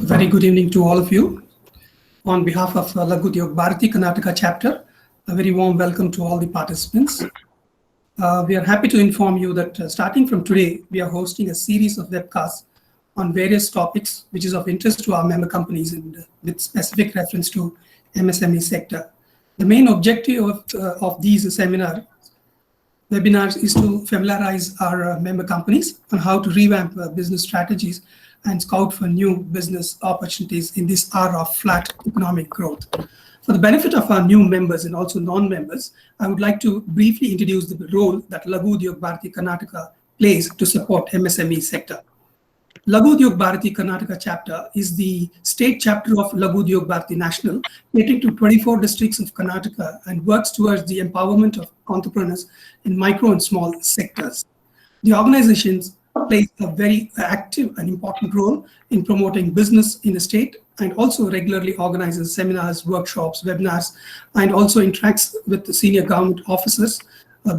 Very good evening to all of you. On behalf of Laghu Udyog Bharati Karnataka chapter, a very warm welcome to all the participants. We are happy to inform you that starting from today, we are hosting a series of webcasts on various topics which is of interest to our member companies and with specific reference to MSME sector. The main objective of these webinars is to familiarize our member companies on how to revamp business strategies and scout for new business opportunities in this hour of flat economic growth. For the benefit of our new members and also non-members, I would like to briefly introduce the role that Laghu Udyog Bharati Karnataka plays to support MSME sector. Laghu Udyog Bharati Karnataka chapter is the state chapter of Laghu Udyog Bharati National, catering to 24 districts of Karnataka and works towards the empowerment of entrepreneurs in micro and small sectors. The organizations plays a very active and important role in promoting business in the state and also regularly organizes seminars, workshops, webinars, and also interacts with the senior government officers,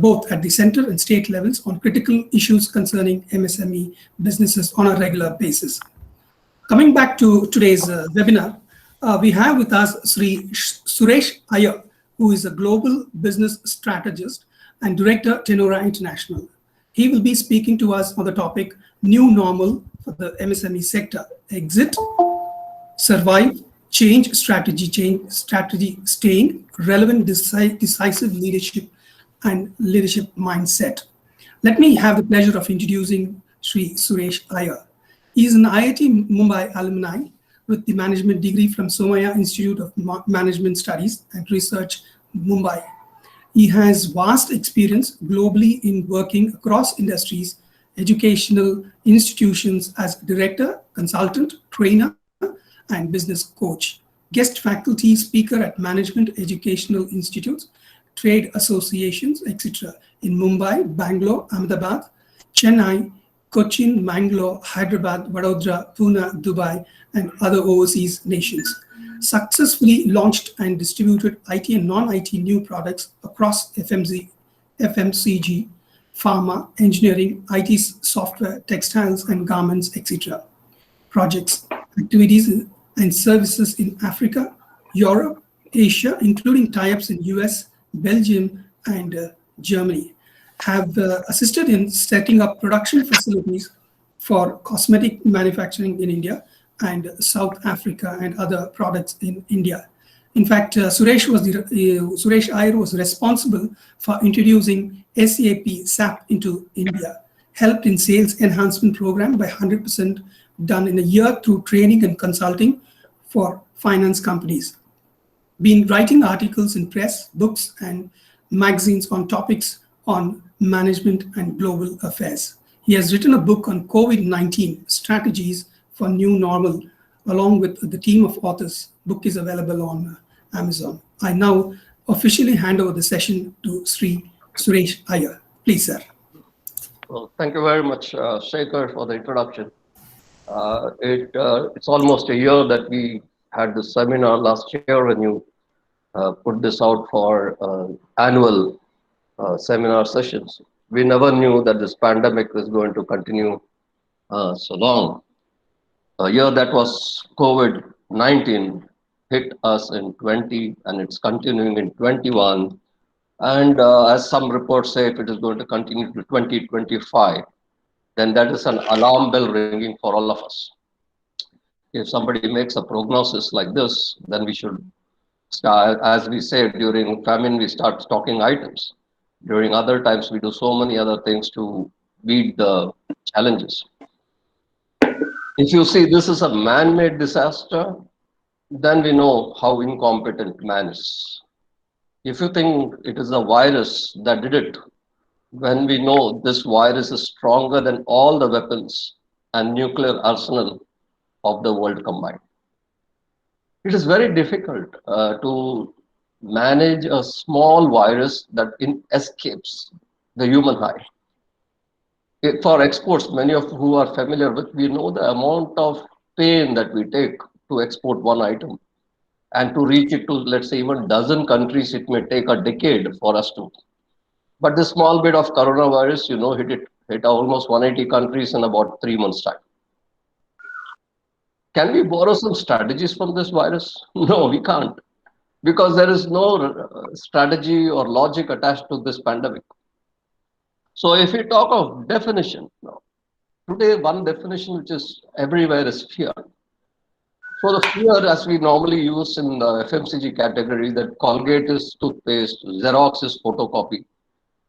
both at the center and state levels on critical issues concerning MSME businesses on a regular basis. Coming back to today's webinar, we have with us Sri Suresh Iyer, who is a global business strategist and director, Tenora International. He will be speaking to us on the topic New Normal for the MSME sector, Exit, Survive, Change, Strategy, Staying, Relevant, Decisive Leadership, and Leadership Mindset. Let me have the pleasure of introducing Sri Suresh Iyer. He is an IIT Mumbai alumni with the management degree from Somaya Institute of Management Studies and Research, Mumbai. He has vast experience globally in working across industries, educational institutions as director, consultant, trainer, and business coach. Guest faculty speaker at management educational institutes, trade associations, etc. in Mumbai, Bangalore, Ahmedabad, Chennai, Cochin, Mangalore, Hyderabad, Vadodara, Pune, Dubai, and other overseas nations. Successfully launched and distributed IT and non-IT new products across FMCG, pharma, engineering, IT software, textiles and garments, etc. Projects, activities and services in Africa, Europe, Asia, including tie-ups in US, Belgium, and Germany. Have assisted in setting up production facilities for cosmetic manufacturing in India and South Africa and other products in India. In fact, Suresh Iyer was responsible for introducing SAP into India, helped in sales enhancement program by 100% done in a year through training and consulting for finance companies. Been writing articles in press, books, and magazines on topics on management and global affairs. He has written a book on COVID-19 strategies for new normal, along with the team of authors. Book is available on Amazon. I now officially hand over the session to Sri Suresh Iyer. Please, sir. Well, thank you very much, Shekhar, for the introduction. It's almost a year that we had this seminar last year when you put this out for annual seminar sessions. We never knew that this pandemic was going to continue so long. A year that was COVID-19 hit us in 20 and it's continuing in 21. And as some reports say, if it is going to continue to 2025, then that is an alarm bell ringing for all of us. If somebody makes a prognosis like this, then we should start, as we say, during famine, we start stocking items. During other times, we do so many other things to beat the challenges. If you see this is a man-made disaster, then we know how incompetent man is. If you think it is a virus that did it, when we know this virus is stronger than all the weapons and nuclear arsenal of the world combined. It is very difficult to manage a small virus that escapes the human eye. For exports, many of who are familiar with, we know the amount of pain that we take to export one item and to reach it to, let's say, even dozen countries, it may take a decade for us to. But this small bit of coronavirus, hit almost 180 countries in about 3 months' time. Can we borrow some strategies from this virus? No, we can't, because there is no strategy or logic attached to this pandemic. So if we talk of definition, today one definition which is everywhere is fear. So the fear, as we normally use in the FMCG category, that Colgate is toothpaste, Xerox is photocopy.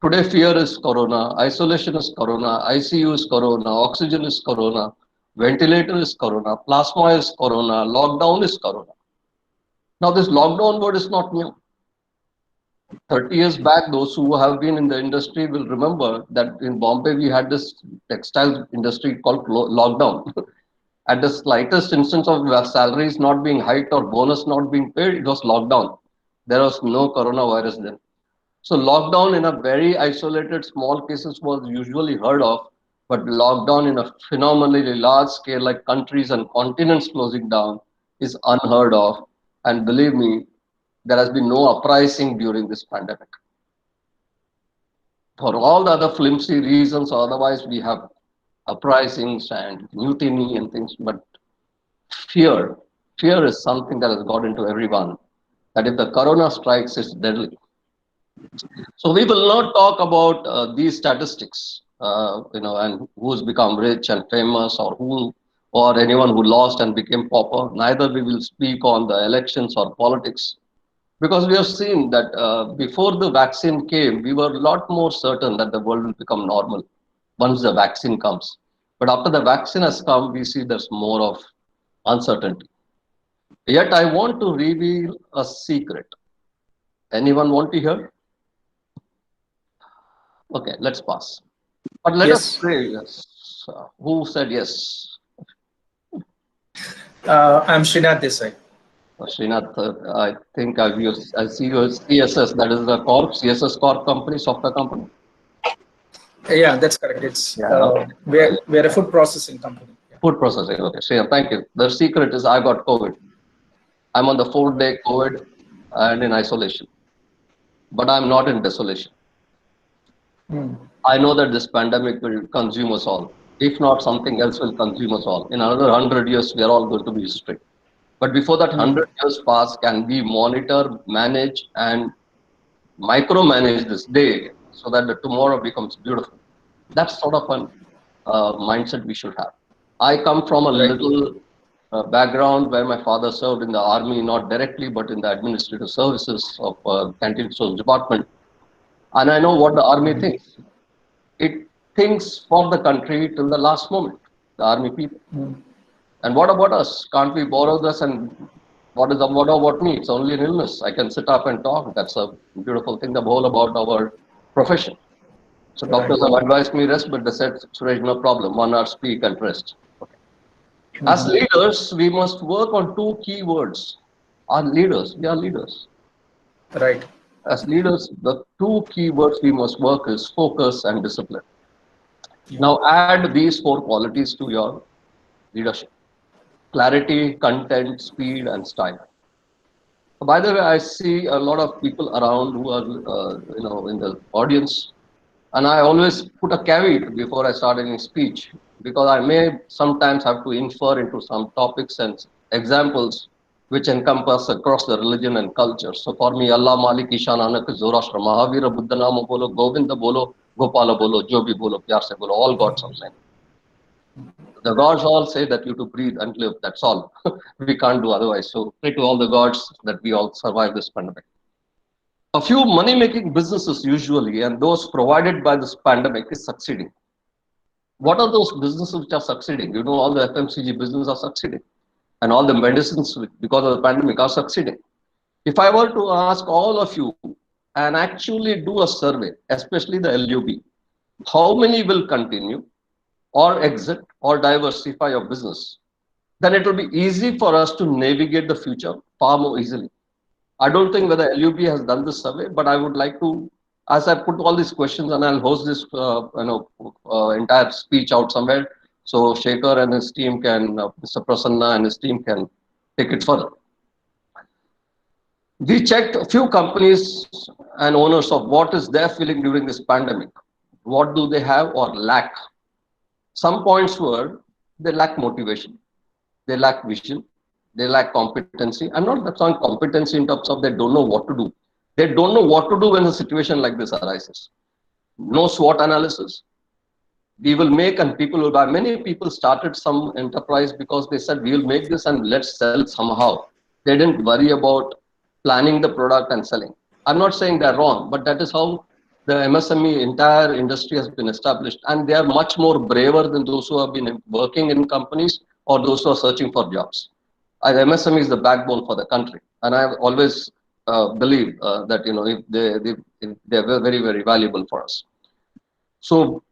Today fear is corona, isolation is corona, ICU is corona, oxygen is corona, ventilator is corona, plasma is corona, lockdown is corona. Now this lockdown word is not new. 30 years back, those who have been in the industry will remember that in Bombay we had this textile industry called lockdown. At the slightest instance of salaries not being hiked or bonus not being paid, it was lockdown. There was no coronavirus then. So lockdown in a very isolated small cases was usually heard of, but lockdown in a phenomenally large scale like countries and continents closing down is unheard of. And believe me, there has been no uprising during this pandemic. For all the other flimsy reasons, otherwise we have uprisings and mutiny and things, but fear, fear is something that has got into everyone. That if the corona strikes, it's deadly. So we will not talk about these statistics, and who's become rich and famous, or anyone who lost and became pauper. Neither we will speak on the elections or politics, because we have seen that before the vaccine came, we were a lot more certain that the world will become normal once the vaccine comes. But after the vaccine has come, we see there's more of uncertainty. Yet I want to reveal a secret. Anyone want to hear? Okay, let's pass. But let us Yes. say yes. Who said yes? I'm Srinath Desai. Srinath, I think I see your CSS, that is the Corp, CSS Corp company, software company. Yeah, that's correct. It's Yeah, okay. we're a food processing company. Yeah. Food processing. Okay, Srinath, thank you. The secret is I got COVID. I'm on the 4th day COVID and in isolation, but I'm not in desolation. Hmm. I know that this pandemic will consume us all. If not, something else will consume us all. In another 100 years, we are all going to be history. But before that Hmm. 100 years pass, can we monitor, manage, and micromanage this day so that the tomorrow becomes beautiful? That's sort of an mindset we should have. I come from a Right. little background where my father served in the army, not directly, but in the administrative services of canteen stores department. And I know what the army thinks. It thinks for the country till the last moment, the army people. Hmm. And what about us? Can't we borrow this? And what about me? It's only an illness. I can sit up and talk. That's a beautiful thing, the whole about our profession. So Right. doctors have advised me rest, but they said, Suresh, no problem. 1 hour speak and rest. Okay. As Hmm. leaders, we must work on two key words. Our leaders, we are leaders. Right. As leaders, the two key words we must work is focus and discipline. Yeah. Now add these four qualities to your leadership. Clarity, content, speed, and style. By the way, I see a lot of people around who are, in the audience, and I always put a caveat before I start any speech because I may sometimes have to infer into some topics and examples which encompass across the religion and culture. So for me, Allah Malik, Isha Nanak, Zoroaster, Mahavira, Buddha Nama bolo, Govinda bolo, Gopala bolo, Jo bhi bolo, Pyar se bolo, all gods are same. The gods all say that you to breathe and live. That's all. We can't do otherwise. So pray to all the gods that we all survive this pandemic. A few money-making businesses usually, and those provided by this pandemic, is succeeding. What are those businesses which are succeeding? You know, all the FMCG businesses are succeeding, and all the medicines because of the pandemic are succeeding. If I were to ask all of you and actually do a survey, especially the LUB, how many will continue or exit or diversify your business, then it will be easy for us to navigate the future far more easily. I don't think whether LUB has done this survey, but I would like to, as I put all these questions and I'll host this, entire speech out somewhere, so Shekhar and his team can, Mr. Prasanna and his team can take it further. We checked a few companies and owners of what is their feeling during this pandemic. What do they have or lack? Some points were they lack motivation, they lack vision, they lack competency. I'm not talking competency in terms of they don't know what to do. They don't know what to do when a situation like this arises. No SWOT analysis. We will make and people will buy. Many people started some enterprise because they said we will make this and let's sell somehow. They didn't worry about planning the product and selling. I'm not saying they're wrong, but that is how the MSME entire industry has been established, and they are much more braver than those who have been working in companies or those who are searching for jobs. MSME is the backbone for the country, and I always believe that if they're very, very valuable for us. So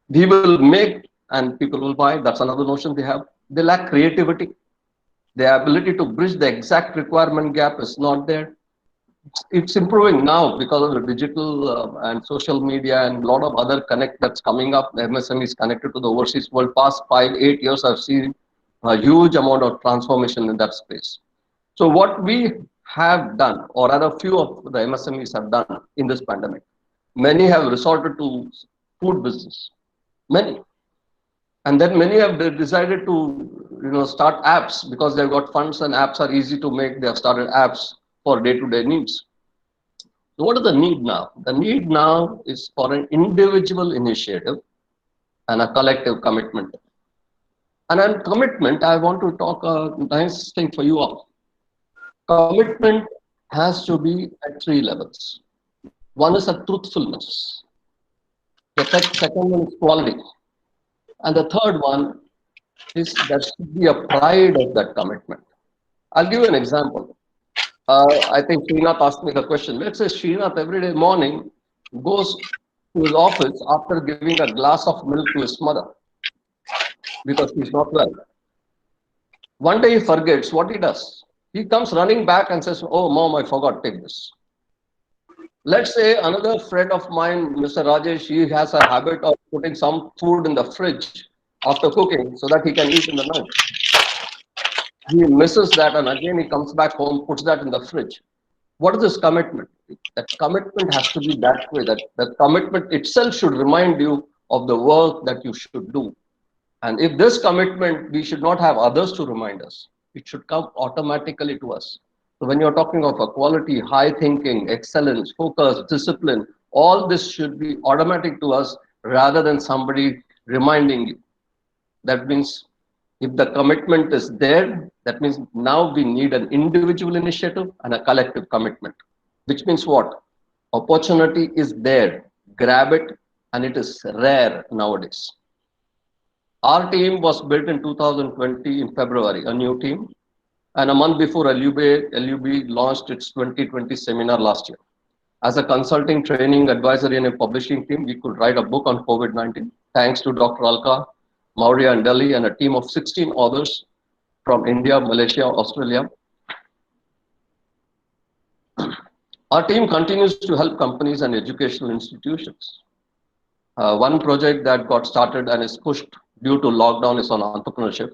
we will make and people will buy. That's another notion they have. They lack creativity. The ability to bridge the exact requirement gap is not there. It's improving now because of the digital and social media and a lot of other connect that's coming up. The MSME is connected to the overseas world. Past 5-8 years, I've seen a huge amount of transformation in that space. So what we have done, or rather few of the MSMEs have done in this pandemic, many have resorted to food business, many. And then many have decided to start apps because they've got funds and apps are easy to make. They have started apps for day-to-day needs. So what is the need now? The need now is for an individual initiative and a collective commitment. And on commitment, I want to talk a nice thing for you all. Commitment has to be at 3 levels. One is a truthfulness. The second one is quality. And the third one is there should be a pride of that commitment. I'll give you an example. I think Srinath asked me the question. Let's say Srinath every day morning goes to his office after giving a glass of milk to his mother because he's not well. One day he forgets what he does. He comes running back and says, "Oh, Mom, I forgot, take this." Let's say another friend of mine, Mr. Rajesh, he has a habit of putting some food in the fridge after cooking so that he can eat in the night. He misses that and again he comes back home, puts that in the fridge. What is this commitment? That commitment has to be that way, that the commitment itself should remind you of the work that you should do. And if this commitment, we should not have others to remind us. It should come automatically to us. So when you're talking of a quality, high thinking, excellence, focus, discipline, all this should be automatic to us rather than somebody reminding you. That means if the commitment is there, that means now we need an individual initiative and a collective commitment, which means what? Opportunity is there, grab it, and it is rare nowadays. Our team was built in 2020 in February, a new team. And a month before LUB launched its 2020 seminar last year. As a consulting, training, advisory, and a publishing team, we could write a book on COVID-19. Thanks to Dr. Alka, Maurya, and Delhi, and a team of 16 authors from India, Malaysia, Australia. Our team continues to help companies and educational institutions. One project that got started and is pushed due to lockdown is on entrepreneurship.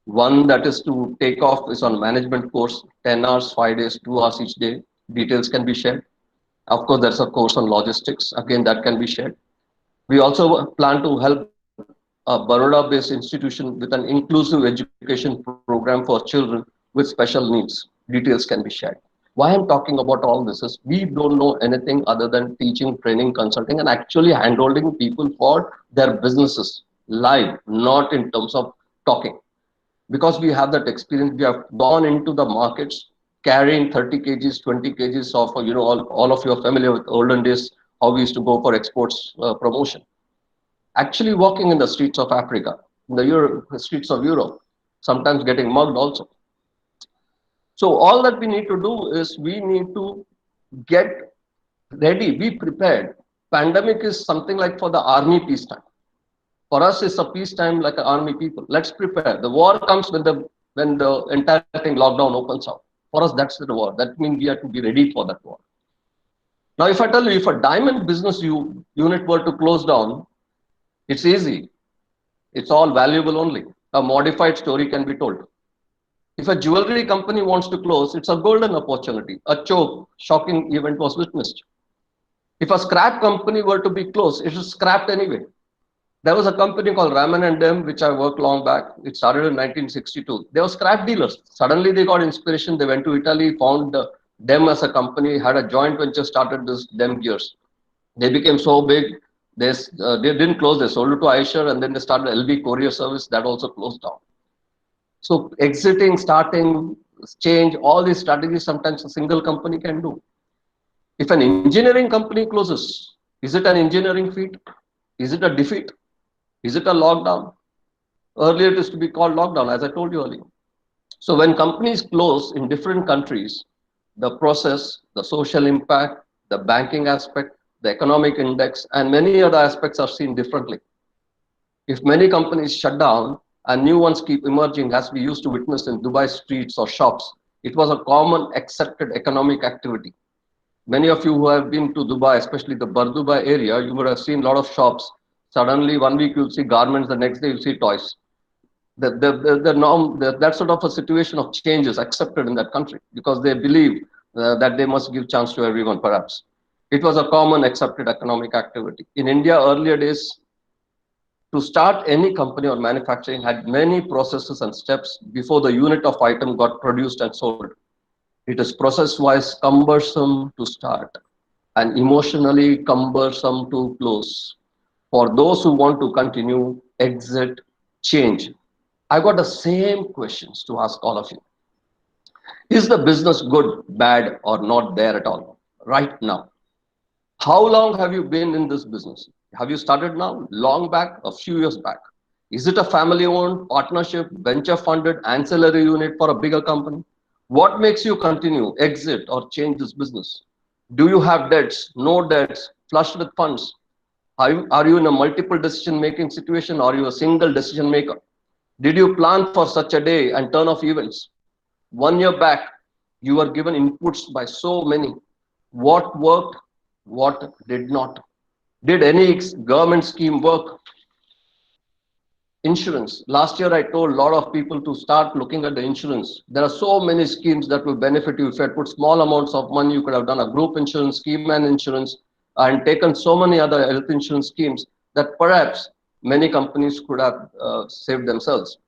One that is to take off is on management course, 10 hours, 5 days, 2 hours each day. Details can be shared. Of course, there's a course on logistics. Again, that can be shared. We also plan to help a Baroda-based institution with an inclusive education program for children with special needs. Details can be shared. Why I'm talking about all this is we don't know anything other than teaching, training, consulting, and actually handholding people for their businesses live, not in terms of talking. Because we have that experience, we have gone into the markets carrying 30 kgs, 20 kgs of, all of you are familiar with olden days, how we used to go for exports promotion. Actually walking in the streets of Africa, in the streets of Europe, sometimes getting mugged also. So all that we need to do is we need to get ready, be prepared. Pandemic is something like for the army peacetime. For us, it's a peacetime like an army people. Let's prepare. The war comes when the entire thing lockdown opens up. For us, that's the war. That means we have to be ready for that war. Now, if I tell you, if a diamond business unit were to close down, it's easy. It's all valuable only. A modified story can be told. If a jewelry company wants to close, it's a golden opportunity. A shocking event was witnessed. If a scrap company were to be closed, it is scrapped anyway. There was a company called Raman and Dem, which I worked long back. It started in 1962. They were scrap dealers. Suddenly they got inspiration. They went to Italy, found Dem as a company, had a joint venture, started this Dem Gears. They became so big, they didn't close. They sold it to Eicher, and then they started LB Courier Service. That also closed down. So exiting, starting, change, all these strategies sometimes a single company can do. If an engineering company closes, is it an engineering feat? Is it a defeat? Is it a lockdown? Earlier it used to be called lockdown, as I told you earlier. So when companies close in different countries, the process, the social impact, the banking aspect, the economic index, and many other aspects are seen differently. If many companies shut down and new ones keep emerging, as we used to witness in Dubai streets or shops, it was a common accepted economic activity. Many of you who have been to Dubai, especially the Bardubai area, you would have seen a lot of shops. Suddenly, one week you'll see garments, the next day you'll see toys. The norm, that sort of a situation of change is accepted in that country because they believe that they must give chance to everyone, perhaps. It was a common accepted economic activity. In India, earlier days, to start any company or manufacturing had many processes and steps before the unit of item got produced and sold. It is process-wise cumbersome to start and emotionally cumbersome to close. For those who want to continue, exit, change. I got the same questions to ask all of you. Is the business good, bad, or not there at all right now? How long have you been in this business? Have you started now? Long back? A few years back? Is it a family-owned, partnership, venture-funded, ancillary unit for a bigger company? What makes you continue, exit, or change this business? Do you have debts, no debts, flushed with funds? Are you in a multiple decision-making situation, or are you a single decision maker? Did you plan for such a day and turn of events? 1 year back, you were given inputs by so many. What worked? What did not? Did any government scheme work? Insurance. Last year, I told a lot of people to start looking at the insurance. There are so many schemes that will benefit you. If you had put small amounts of money, you could have done a group insurance, scheme and insurance, and taken so many other health insurance schemes that perhaps many companies could have saved themselves.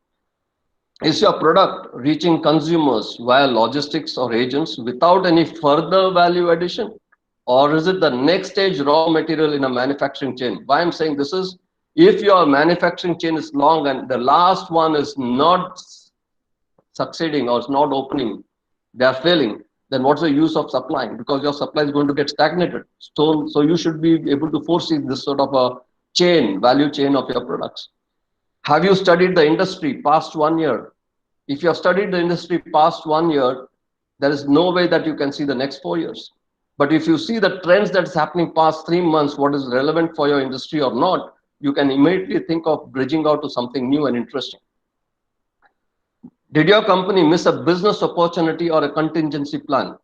Is your product reaching consumers via logistics or agents without any further value addition? Or is it the next stage raw material in a manufacturing chain? Why I'm saying this is, if your manufacturing chain is long and the last one is not succeeding or is not opening, they are failing, then what's the use of supplying? Because your supply is going to get stagnated. So you should be able to foresee this sort of a chain, value chain of your products. Have you studied the industry past 1 year? If you have studied the industry past 1 year, there is no way that you can see the next 4 years. But if you see the trends that's happening past 3 months, what is relevant for your industry or not, you can immediately think of bridging out to something new and interesting. Did your company miss a business opportunity or a contingency plan?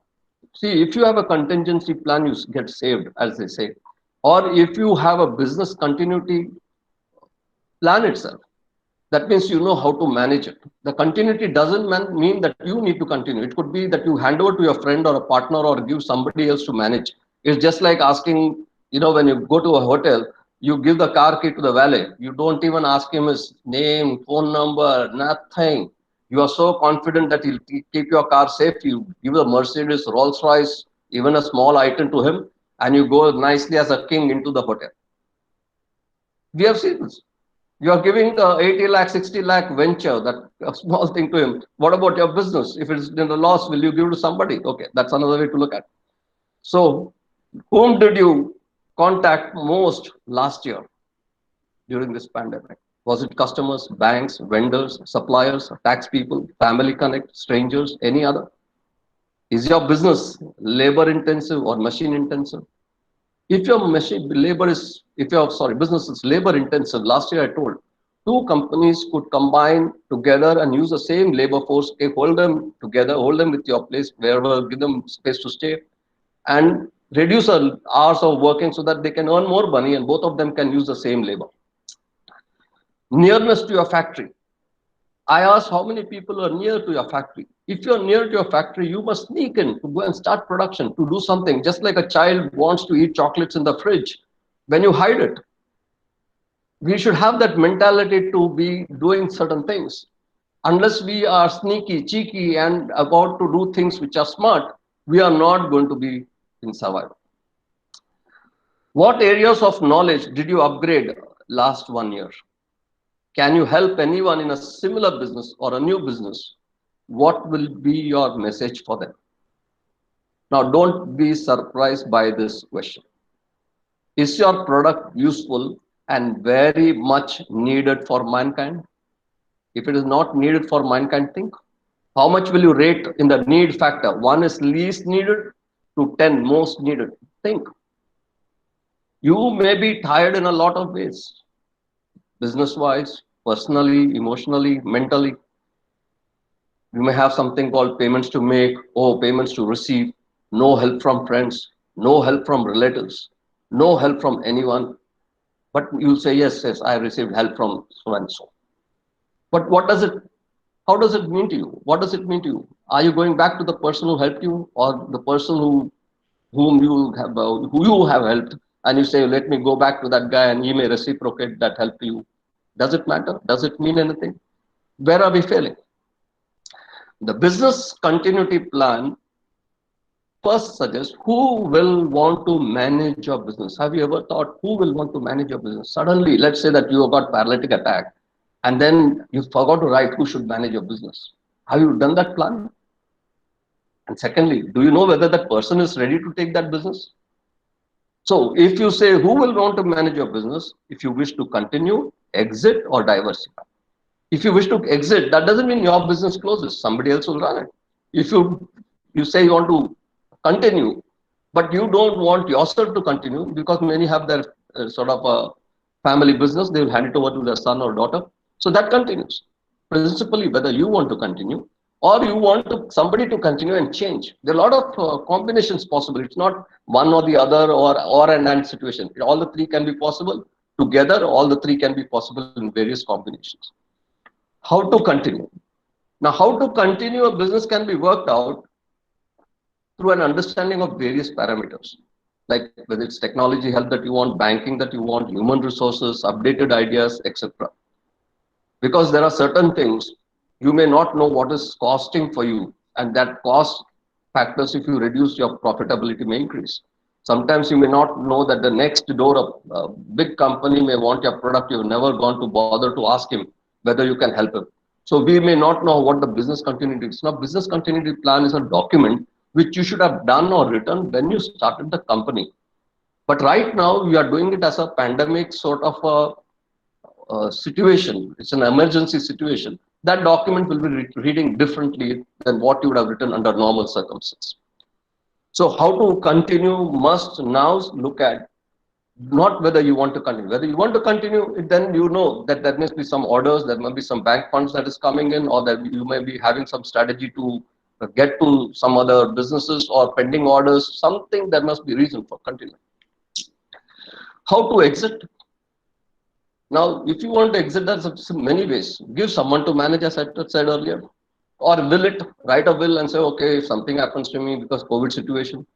See, if you have a contingency plan, you get saved, as they say. Or if you have a business continuity plan itself, That means you know how to manage it. The continuity doesn't mean that you need to continue. It could be that you hand over to your friend or a partner or give somebody else to manage. It's just like asking, when you go to a hotel, you give the car key to the valet. You don't even ask him his name, phone number, nothing. You are so confident that he'll keep your car safe. You give a Mercedes, Rolls Royce, even a small item to him, and you go nicely as a king into the hotel. We have seen this. You are giving the 80 lakh, 60 lakh venture, that a small thing to him. What about your business? If it's in the loss, will you give to somebody? Okay, that's another way to look at it. So, whom did you contact most last year during this pandemic? Was it customers, banks, vendors, suppliers, tax people, family connect, strangers, any other? Is your business labor intensive or machine intensive? If your business is labor intensive, last year I told, two companies could combine together and use the same labor force, hold them together, hold them with your place, wherever, give them space to stay, and reduce hours of working so that they can earn more money and both of them can use the same labor. Nearness to your factory. I asked how many people are near to your factory. If you're near to your factory, you must sneak in to go and start production, to do something, just like a child wants to eat chocolates in the fridge. When you hide it, we should have that mentality to be doing certain things. Unless we are sneaky, cheeky, and about to do things which are smart, we are not going to be in survival. What areas of knowledge did you upgrade last 1 year? Can you help anyone in a similar business or a new business? What will be your message for them? Now, don't be surprised by this question. Is your product useful and very much needed for mankind? If it is not needed for mankind, think. How much will you rate in the need factor? 1 is least needed to 10 most needed. Think. You may be tired in a lot of ways. Business-wise, personally, emotionally, mentally. You may have something called payments to make or payments to receive, no help from friends, no help from relatives, no help from anyone. But you'll say, yes, I received help from so and so. But how does it mean to you? What does it mean to you? Are you going back to the person who helped you or the person whom you have helped? And you say, let me go back to that guy and he may reciprocate that help to you. Does it matter? Does it mean anything? Where are we failing? The business continuity plan first suggests who will want to manage your business. Have you ever thought who will want to manage your business? Suddenly, let's say that you got paralytic attack and then you forgot to write who should manage your business. Have you done that plan? And secondly, do you know whether that person is ready to take that business? So if you say who will want to manage your business, if you wish to continue, exit or diversify. If you wish to exit, that doesn't mean your business closes. Somebody else will run it. If you say you want to continue, but you don't want yourself to continue because many have their sort of a family business, they will hand it over to their son or daughter. So that continues. Principally, whether you want to continue or you want somebody to continue and change. There are a lot of combinations possible. It's not one or the other or an and situation. All the three can be possible. Together, all the three can be possible in various combinations. How to continue? Now, how to continue a business can be worked out through an understanding of various parameters, like whether it's technology help that you want, banking that you want, human resources, updated ideas, etc. Because there are certain things you may not know what is costing for you, and that cost factors, if you reduce your profitability, may increase. Sometimes you may not know that the next door a big company may want your product. You've never gone to bother to ask him whether you can help him. So we may not know what the business continuity is. Now, business continuity plan is a document which you should have done or written when you started the company. But right now, we are doing it as a pandemic sort of a situation. It's an emergency situation. That document will be reading differently than what you would have written under normal circumstances. So how to continue must now look at not whether you want to continue. Whether you want to continue, then you know that there must be some orders, there must be some bank funds that is coming in, or that you may be having some strategy to get to some other businesses or pending orders, something there must be reason for continuing. How to exit? Now, if you want to exit, there's many ways. Give someone to manage, as I said earlier, or will it, write a will and say, okay, if something happens to me because COVID situation,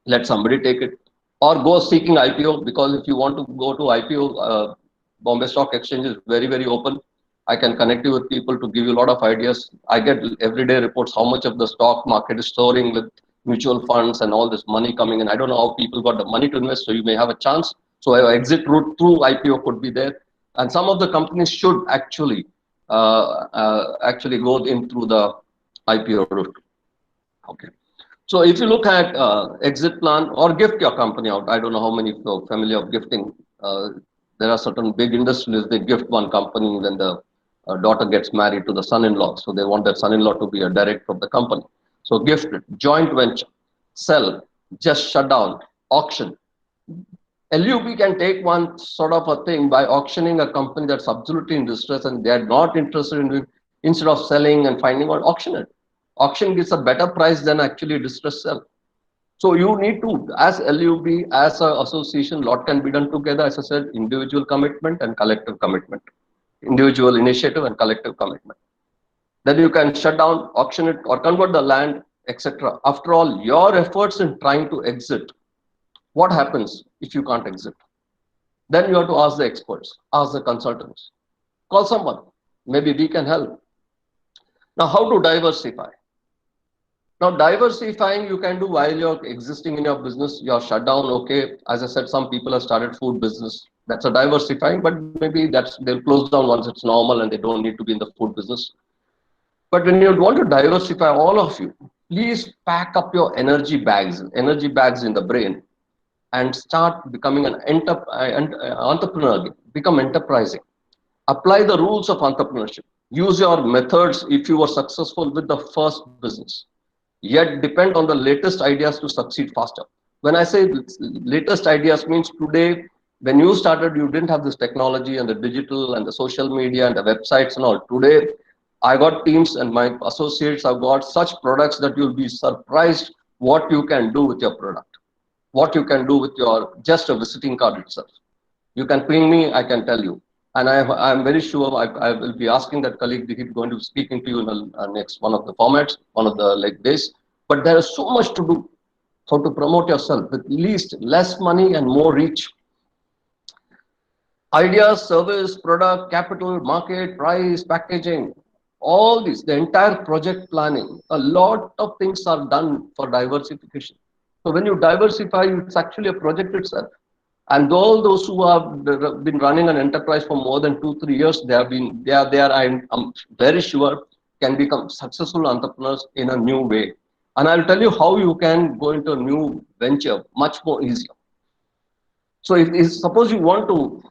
let somebody take it, or go seeking IPO, because if you want to go to IPO, Bombay Stock Exchange is very, very open. I can connect you with people to give you a lot of ideas. I get everyday reports how much of the stock market is soaring with mutual funds and all this money coming in. I don't know how people got the money to invest, so you may have a chance. So an exit route through IPO could be there. And some of the companies should actually go in through the IPO route. Okay. So if you look at exit plan or gift your company out, I don't know how many of you are familiar of gifting. There are certain big industries, they gift one company, then the daughter gets married to the son-in-law. So they want that son-in-law to be a director of the company. So gift it, joint venture, sell, just shut down, auction. LUB can take one sort of a thing by auctioning a company that's absolutely in distress and they're not interested in doing, instead of selling and finding out, auction it. Auction gives a better price than actually distress sell. So you need to, as LUB, as an association, lot can be done together. As I said, individual commitment and collective commitment, individual initiative and collective commitment. Then you can shut down, auction it, or convert the land, etc. After all, your efforts in trying to exit, what happens if you can't exit? Then you have to ask the experts, ask the consultants, call someone. Maybe we can help. Now, how to diversify? Now, diversifying you can do while you're existing in your business, you're shut down. Okay, as I said, some people have started food business. That's a diversifying, but maybe they'll close down once it's normal and they don't need to be in the food business. But when you want to diversify, all of you, please pack up your energy bags in the brain, and start becoming an entrepreneur. Become enterprising. Apply the rules of entrepreneurship. Use your methods if you were successful with the first business. Yet depend on the latest ideas to succeed faster. When I say latest ideas, means today, when you started, you didn't have this technology and the digital and the social media and the websites and all. Today, I got teams and my associates have got such products that you'll be surprised what you can do with your product, what you can do with your just a visiting card itself. You can ping me, I can tell you. And I'm very sure I will be asking that colleague, he's going to be speaking to you in the next one of the formats, one of the days. But there is so much to do. So to promote yourself with less money and more reach. Ideas, service, product, capital, market, price, packaging, all these, the entire project planning, a lot of things are done for diversification. So when you diversify, it's actually a project itself. And all those who have been running an enterprise for more than 2-3 years, they are I'm very sure can become successful entrepreneurs in a new way. And I'll tell you how you can go into a new venture much more easier. So if suppose you want to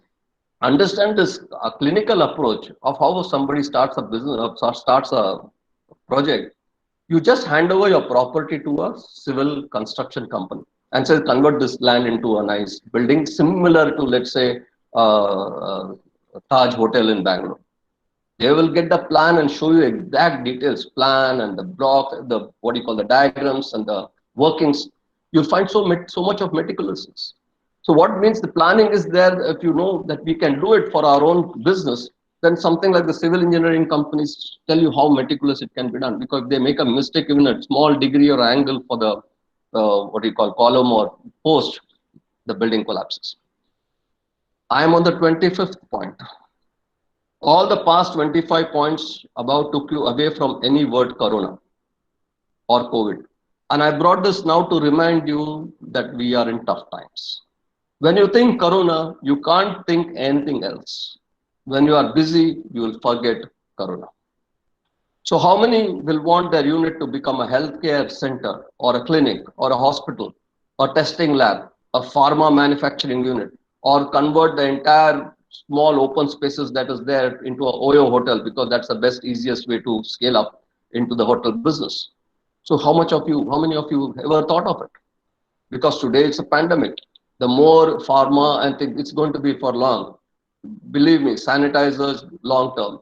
understand this clinical approach of how somebody starts a business or starts a project, you just hand over your property to a civil construction company and say, convert this land into a nice building similar to, let's say, Taj Hotel in Bangalore. They will get the plan and show you exact details, plan and the block, the diagrams and the workings. You'll find so much of meticulousness. So what means the planning is there. If you know that we can do it for our own business, then something like the civil engineering companies tell you how meticulous it can be done, because if they make a mistake, even a small degree or angle for the column or post, the building collapses. I am on the 25th point. All the past 25 points above took you away from any word corona or COVID. And I brought this now to remind you that we are in tough times. When you think corona, you can't think anything else. When you are busy, you will forget corona. So how many will want their unit to become a healthcare center or a clinic or a hospital or testing lab, a pharma manufacturing unit, or convert the entire small open spaces that is there into a Oyo hotel, because that's the best, easiest way to scale up into the hotel business? So how many of you ever thought of it? Because today it's a pandemic. The more pharma and think it's going to be for long. Believe me, sanitizers long term.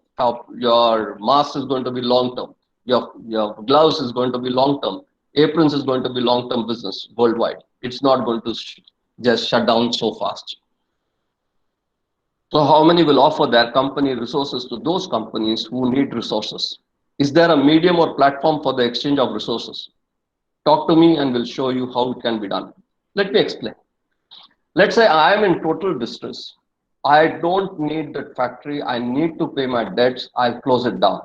Your mask is going to be long term. Your gloves is going to be long term. Aprons is going to be long term business worldwide. It's not going to just shut down so fast. So how many will offer their company resources to those companies who need resources? Is there a medium or platform for the exchange of resources? Talk to me and we'll show you how it can be done. Let me explain. Let's say I am in total distress. I don't need that factory. I need to pay my debts. I'll close it down.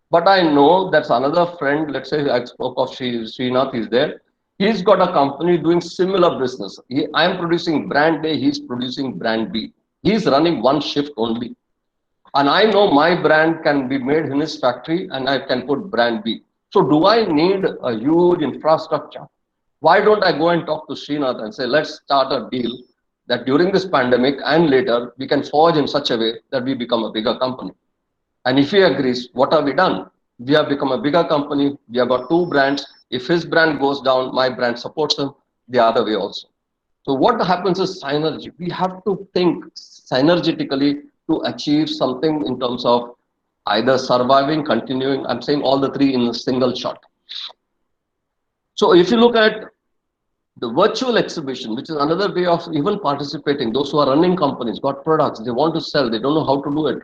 But I know that's another friend. Let's say I spoke of Srinath is there. He's got a company doing similar business. I am producing brand A. He's producing brand B. He's running one shift only. And I know my brand can be made in his factory and I can put brand B. So do I need a huge infrastructure? Why don't I go and talk to Srinath and say, let's start a deal that during this pandemic and later, we can forge in such a way that we become a bigger company. And if he agrees, what have we done? We have become a bigger company. We have got two brands. If his brand goes down, my brand supports him the other way also. So what happens is synergy. We have to think synergetically to achieve something in terms of either surviving, continuing. I'm saying all the three in a single shot. So if you look at the virtual exhibition, which is another way of even participating, those who are running companies, got products, they want to sell, they don't know how to do it.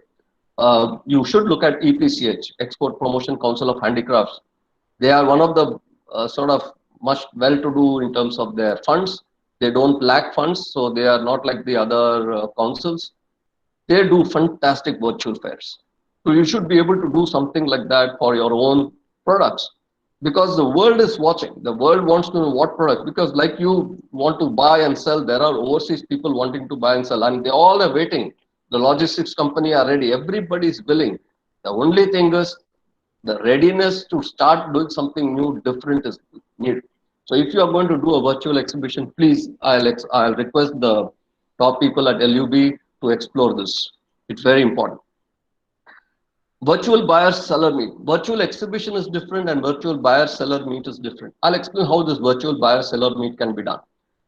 You should look at EPCH, Export Promotion Council of Handicrafts. They are one of the sort of much well-to-do in terms of their funds. They don't lack funds, so they are not like the other councils. They do fantastic virtual fairs. So you should be able to do something like that for your own products. Because the world is watching. The world wants to know what products. Because like you want to buy and sell, there are overseas people wanting to buy and sell. And they all are waiting. The logistics company are ready. Everybody is willing. The only thing is the readiness to start doing something new, different is needed. So if you are going to do a virtual exhibition, please, I'll request the top people at LUB to explore this. It's very important. Virtual buyer seller meet. Virtual exhibition is different and virtual buyer seller meet is different. I'll explain how this virtual buyer seller meet can be done.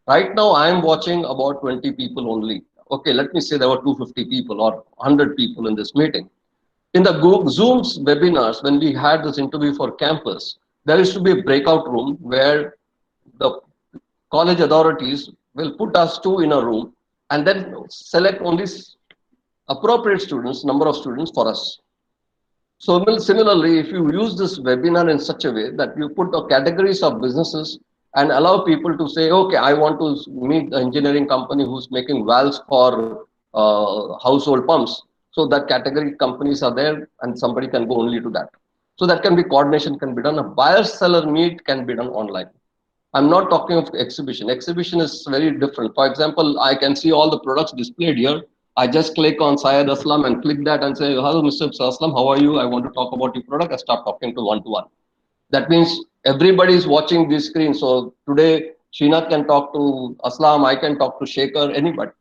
Right now, I am watching about 20 people only. Okay, let me say there were 250 people or 100 people in this meeting. In the Zoom's webinars, when we had this interview for campus, there used to be a breakout room where the college authorities will put us two in a room and then select only appropriate students, number of students for us. So similarly, if you use this webinar in such a way that you put the categories of businesses and allow people to say, okay, I want to meet the engineering company who's making valves for household pumps. So that category companies are there and somebody can go only to that. So that can be coordination can be done. A buyer seller meet can be done online. I'm not talking of exhibition. Exhibition is very different. For example, I can see all the products displayed here. I just click on Syed Aslam and click that and say, hello, Mr. Aslam, how are you? I want to talk about your product. I start talking to one-to-one. That means everybody is watching this screen. So today, Srinath can talk to Aslam, I can talk to Shekhar, anybody.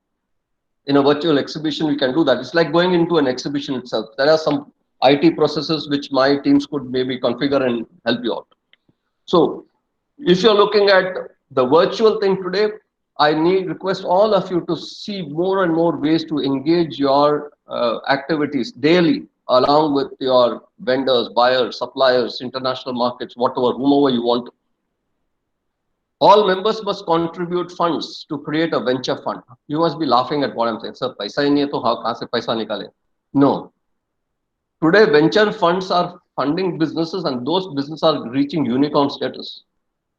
In a virtual exhibition, we can do that. It's like going into an exhibition itself. There are some IT processes which my teams could maybe configure and help you out. So if you're looking at the virtual thing today, I request all of you to see more and more ways to engage your activities daily along with your vendors, buyers, suppliers, international markets, whatever, whomever you want to. All members must contribute funds to create a venture fund. You must be laughing at what I'm saying. Sir, paisa hi nahi hai, to kahan se paisa nikale? No. Today, venture funds are funding businesses and those businesses are reaching unicorn status.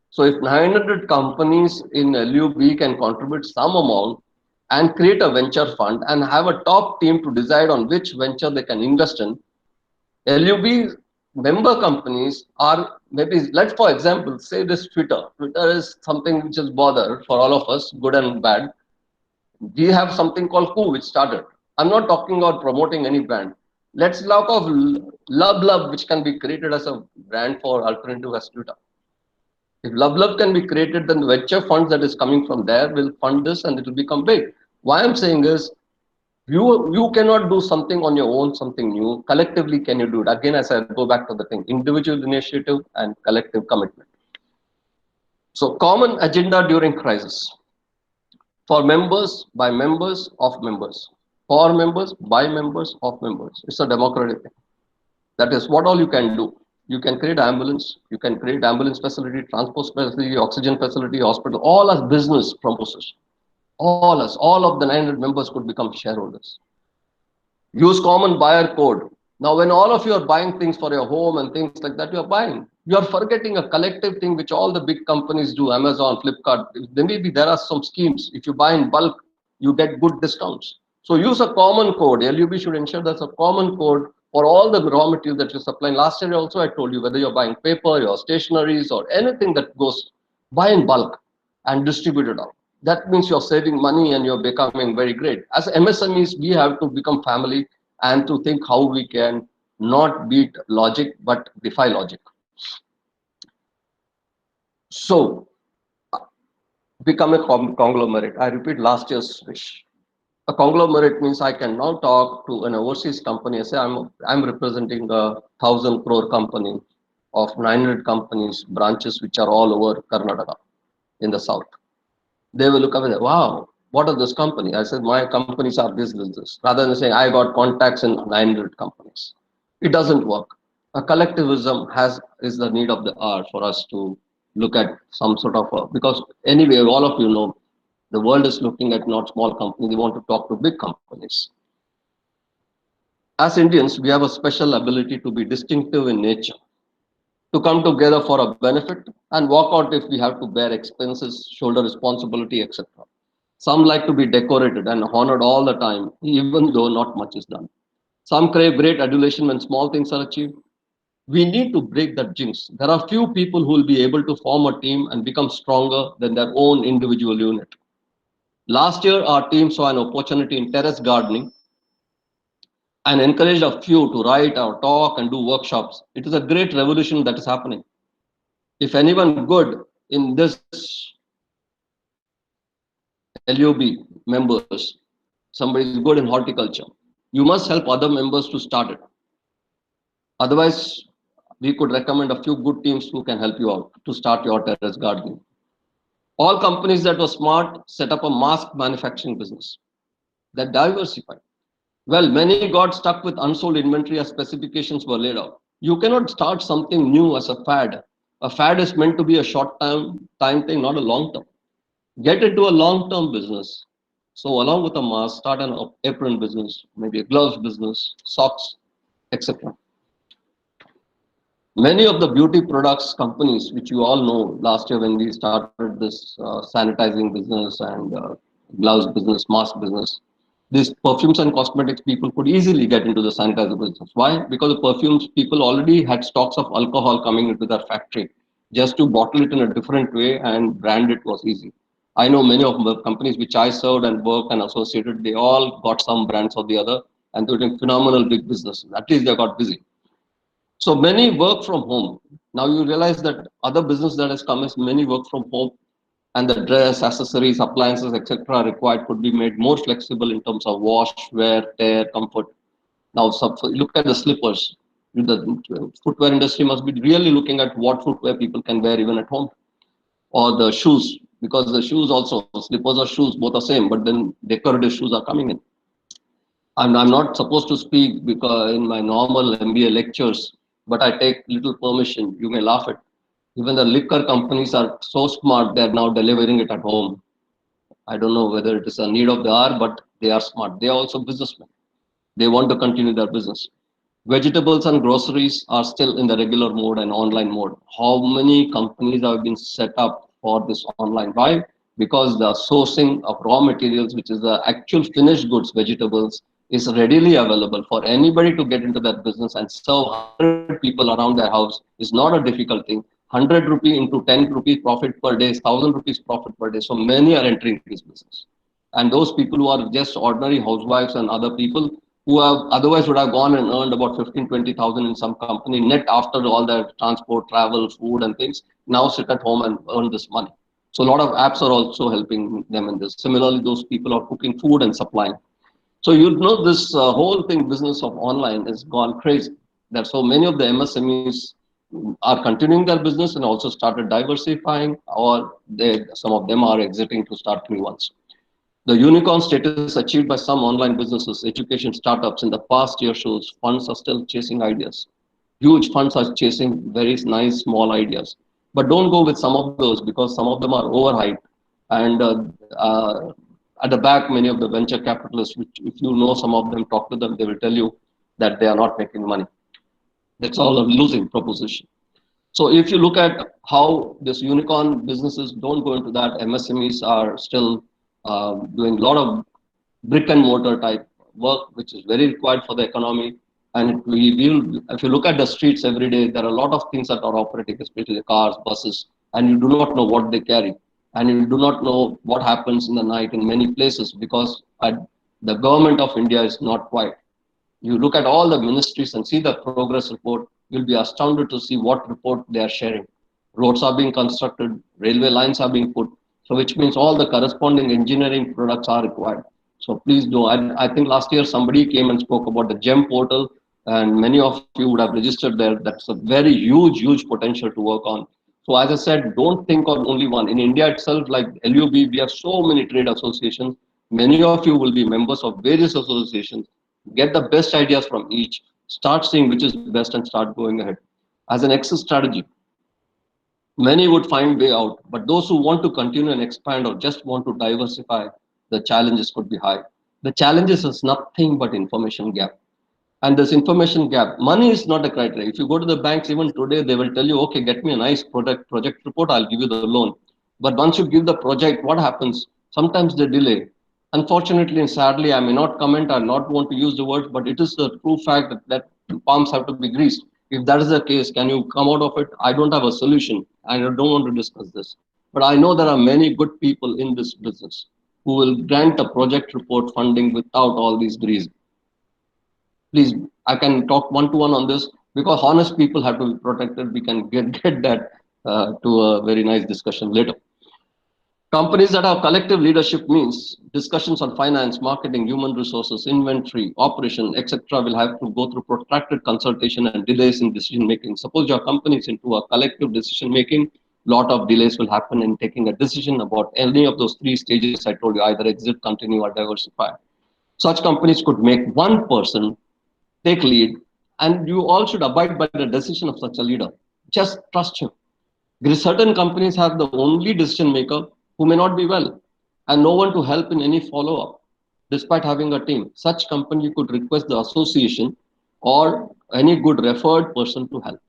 So if 900 companies in LUB can contribute some amount and create a venture fund and have a top team to decide on which venture they can invest in, LUB member companies are maybe, let's for example, say this Twitter. Twitter is something which is bother for all of us, good and bad. We have something called Koo, which started. I'm not talking about promoting any brand. Let's talk of Love, which can be created as a brand for alternative as Twitter. If Love can be created, then the venture funds that is coming from there will fund this and it will become big. Why I'm saying is, you cannot do something on your own, something new. Collectively, can you do it? Again, as I go back to the thing, individual initiative and collective commitment. So common agenda during crisis. For members, by members, of members. For members, by members, of members. It's a democratic thing. That is what all you can do. You can create ambulance, you can create ambulance facility, transport facility, oxygen facility, hospital, all as business proposals. All of the 900 members could become shareholders. Use common buyer code. Now, when all of you are buying things for your home and things like that, you are buying. You are forgetting a collective thing which all the big companies do, Amazon, Flipkart. There are some schemes. If you buy in bulk, you get good discounts. So use a common code. LUB should ensure there's a common code for all the raw material that you're supplying. Last year also I told you, whether you're buying paper, your stationaries, or anything that goes, buy in bulk and distribute it out. That means you're saving money and you're becoming very great. As MSMEs, we have to become family and to think how we can not beat logic but defy logic. So become a conglomerate. I repeat last year's wish. A conglomerate means I can now talk to an overseas company and say I'm representing a 1,000 crore company of 900 companies, branches which are all over Karnataka in the south. They will look up and say, wow, what are this company? I said, my companies are this. Rather than saying, I got contacts in 900 companies. It doesn't work. A collectivism is the need of the hour for us to look at some sort of because anyway, all of you know, the world is looking at not small companies. They want to talk to big companies. As Indians, we have a special ability to be distinctive in nature, to come together for a benefit and walk out if we have to bear expenses, shoulder responsibility, etc. Some like to be decorated and honored all the time, even though not much is done. Some crave great adulation when small things are achieved. We need to break that jinx. There are few people who will be able to form a team and become stronger than their own individual unit. Last year, our team saw an opportunity in terrace gardening and encouraged a few to write or talk and do workshops. It is a great revolution that is happening. If anyone good in this LUB members, somebody is good in horticulture, you must help other members to start it. Otherwise, we could recommend a few good teams who can help you out to start your terrace gardening. All companies that were smart set up a mask manufacturing business that diversified. Well, many got stuck with unsold inventory as specifications were laid out. You cannot start something new as a fad. A fad is meant to be a short-time thing, not a long-term. Get into a long-term business. So along with a mask, start an apron business, maybe a gloves business, socks, etc. Many of the beauty products companies, which you all know last year when we started this sanitizing business and gloves business, mask business, these perfumes and cosmetics people could easily get into the sanitizer business. Why? Because the perfumes people already had stocks of alcohol coming into their factory. Just to bottle it in a different way and brand it was easy. I know many of the companies which I served and worked and associated, they all got some brands or the other and they're doing phenomenal big business. At least they got busy. So many work from home. Now you realize that other business that has come is many work from home and the dress, accessories, appliances, etc. required could be made more flexible in terms of wash, wear, tear, comfort. Now look at the slippers. The footwear industry must be really looking at what footwear people can wear even at home. Or the shoes, because the shoes also, slippers or shoes, both are same, but then decorative shoes are coming in. I'm not supposed to speak because in my normal MBA lectures, but I take little permission. You may laugh at. Even the liquor companies are so smart, they're now delivering it at home. I don't know whether it is a need of the hour, but they are smart. They are also businessmen. They want to continue their business. Vegetables and groceries are still in the regular mode and online mode. How many companies have been set up for this online? Why? Because the sourcing of raw materials, which is the actual finished goods, vegetables, is readily available for anybody to get into that business and serve 100 people around their house is not a difficult thing. 100 rupee into 10 rupees profit per day is 1,000 rupees profit per day. So many are entering this business. And those people who are just ordinary housewives and other people who have otherwise would have gone and earned about 15, 20,000 in some company net after all their transport, travel, food and things, now sit at home and earn this money. So a lot of apps are also helping them in this. Similarly, those people are cooking food and supplying. So you know this whole thing, business of online has gone crazy. That so many of the MSMEs are continuing their business and also started diversifying, or some of them are exiting to start new ones. The unicorn status achieved by some online businesses, education startups in the past year shows funds are still chasing ideas. Huge funds are chasing very nice small ideas. But don't go with some of those because some of them are overhyped. And At the back, many of the venture capitalists, which if you know some of them, talk to them, they will tell you that they are not making money. That's all a losing proposition. So if you look at how this unicorn businesses don't go into that, MSMEs are still doing a lot of brick and mortar type work, which is very required for the economy. And we will, if you look at the streets every day, there are a lot of things that are operating, especially cars, buses, and you do not know what they carry. And you do not know what happens in the night in many places because the government of India is not quiet. You look at all the ministries and see the progress report, you'll be astounded to see what report they are sharing. Roads are being constructed, railway lines are being put, so which means all the corresponding engineering products are required. So please do. I think last year somebody came and spoke about the GEM portal, and many of you would have registered there. That's a very huge potential to work on. So as I said, don't think of only one. In India itself, like LUB, we have so many trade associations. Many of you will be members of various associations. Get the best ideas from each. Start seeing which is best and start going ahead. As an exit strategy, many would find way out, but those who want to continue and expand or just want to diversify, the challenges could be high. The challenges is nothing but information gap. And this information gap, money is not a criteria. If you go to the banks even today, they will tell you, okay, get me a nice project report, I'll give you the loan. But once you give the project, what happens? Sometimes they delay. Unfortunately and sadly, I may not comment, I not want to use the words, but it is the true fact that palms have to be greased. If that is the case, can you come out of it? I don't have a solution. I don't want to discuss this. But I know there are many good people in this business who will grant a project report funding without all these grease. Please, I can talk one-to-one on this because honest people have to be protected. We can get that to a very nice discussion later. Companies that have collective leadership means discussions on finance, marketing, human resources, inventory, operation, etc. will have to go through protracted consultation and delays in decision making. Suppose your company is into a collective decision making, lot of delays will happen in taking a decision about any of those three stages I told you, either exit, continue, or diversify. Such companies could make one person take lead, and you all should abide by the decision of such a leader. Just trust him. Because certain companies have the only decision maker who may not be well and no one to help in any follow-up despite having a team. Such company could request the association or any good referred person to help.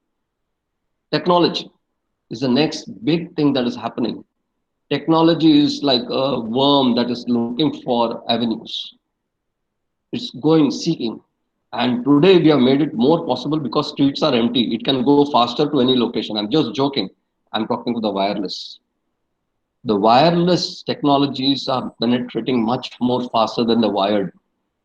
Technology is the next big thing that is happening. Technology is like a worm that is looking for avenues. It's going seeking. And today we have made it more possible because streets are empty. It can go faster to any location. I'm just joking. I'm talking to the wireless. The wireless technologies are penetrating much more faster than the wired.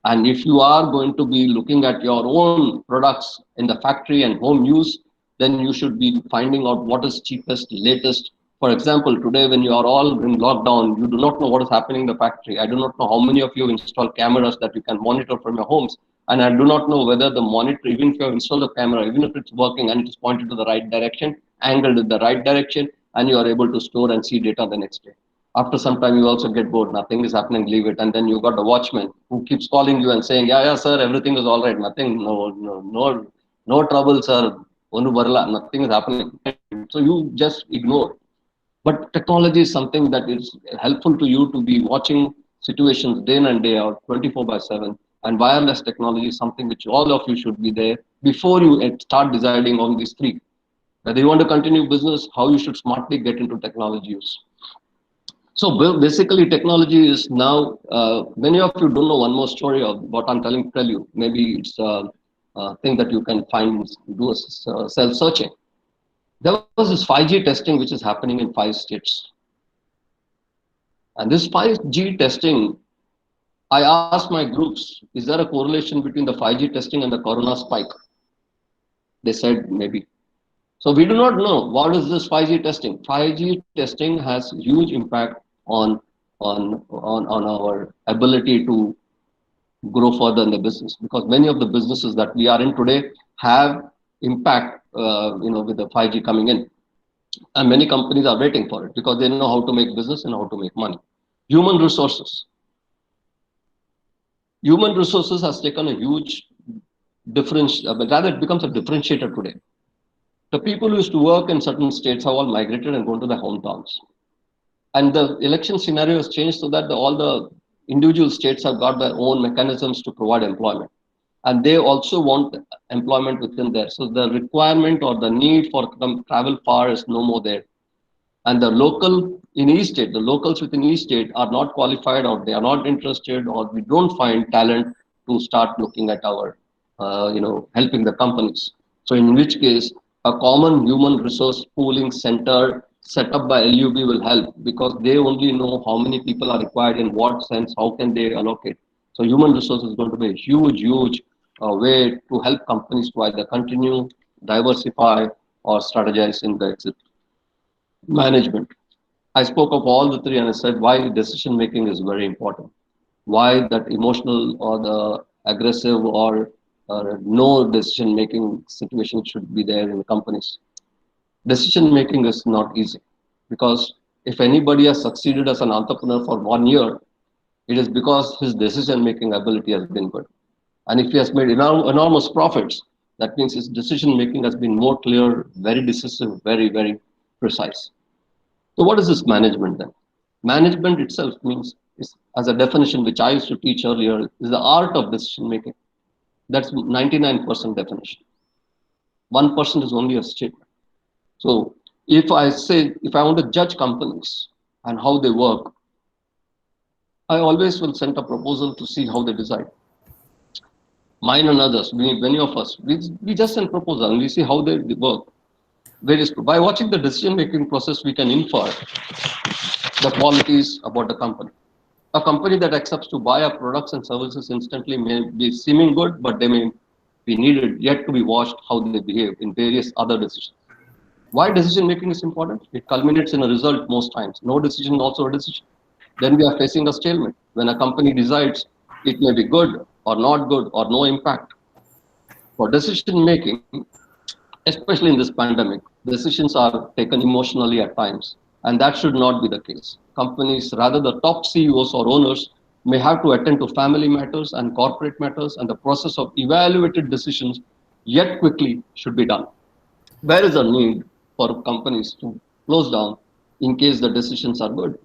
And if you are going to be looking at your own products in the factory and home use, then you should be finding out what is cheapest, latest. For example, today when you are all in lockdown, you do not know what is happening in the factory. I do not know how many of you install cameras that you can monitor from your homes. And I do not know whether the monitor, even if you have installed a camera, even if it's working and it is pointed to the right direction, angled in the right direction, and you are able to store and see data the next day. After some time, you also get bored. Nothing is happening, leave it. And then you got a watchman who keeps calling you and saying, yeah, sir, everything is all right. Nothing, no trouble, sir. Nothing is happening. So you just ignore. But technology is something that is helpful to you to be watching situations day in and day out, 24/7. And wireless technology is something which all of you should be there before you start deciding on these three. Whether you want to continue business, how you should smartly get into technology use. So basically, technology is now, many of you don't know one more story of what I'm tell you. Maybe it's a thing that you can find, do a self-searching. There was this 5G testing which is happening in 5 states. And this 5G testing, I asked my groups, is there a correlation between the 5G testing and the corona spike? They said maybe. So we do not know what is this 5G testing. 5G testing has huge impact on our ability to grow further in the business, because many of the businesses that we are in today have impact with the 5G coming in, and many companies are waiting for it because they know how to make business and how to make money. Human resources has taken a huge difference, but rather it becomes a differentiator today. The people who used to work in certain states have all migrated and gone to their hometowns. And the election scenario has changed so that all the individual states have got their own mechanisms to provide employment, and they also want employment within there. So the requirement or the need for travel far is no more there. And the local in each state, the locals within each state are not qualified, or they are not interested, or we don't find talent to start looking at our, helping the companies. So in which case, a common human resource pooling center set up by LUB will help, because they only know how many people are required, in what sense, how can they allocate. So human resource is going to be a huge way to help companies to either continue, diversify, or strategize in the exit management. I spoke of all the three and I said why decision making is very important. Why that emotional or the aggressive or no decision making situation should be there in companies. Decision making is not easy, because if anybody has succeeded as an entrepreneur for 1 year, it is because his decision making ability has been good. And if he has made enormous profits, that means his decision making has been more clear, very decisive, very precise. So what is this management then? Management itself means, as a definition which I used to teach earlier, is the art of decision making. That's 99% definition. 1% is only a statement. So if I want to judge companies and how they work, I always will send a proposal to see how they decide. Mine and others, many of us, we just send proposal and we see how they work. By watching the decision making process, we can infer the qualities about the company. A company that accepts to buy our products and services instantly may be seeming good, but they may be needed yet to be watched how they behave in various other decisions. Why decision making is important? It culminates in a result most times. No decision is also a decision. Then we are facing a stalemate. When a company decides, it may be good or not good or no impact. For decision making, especially in this pandemic, decisions are taken emotionally at times, and that should not be the case. Companies, rather the top CEOs or owners, may have to attend to family matters and corporate matters, and the process of evaluated decisions yet quickly should be done. Where is a need for companies to close down in case the decisions are good?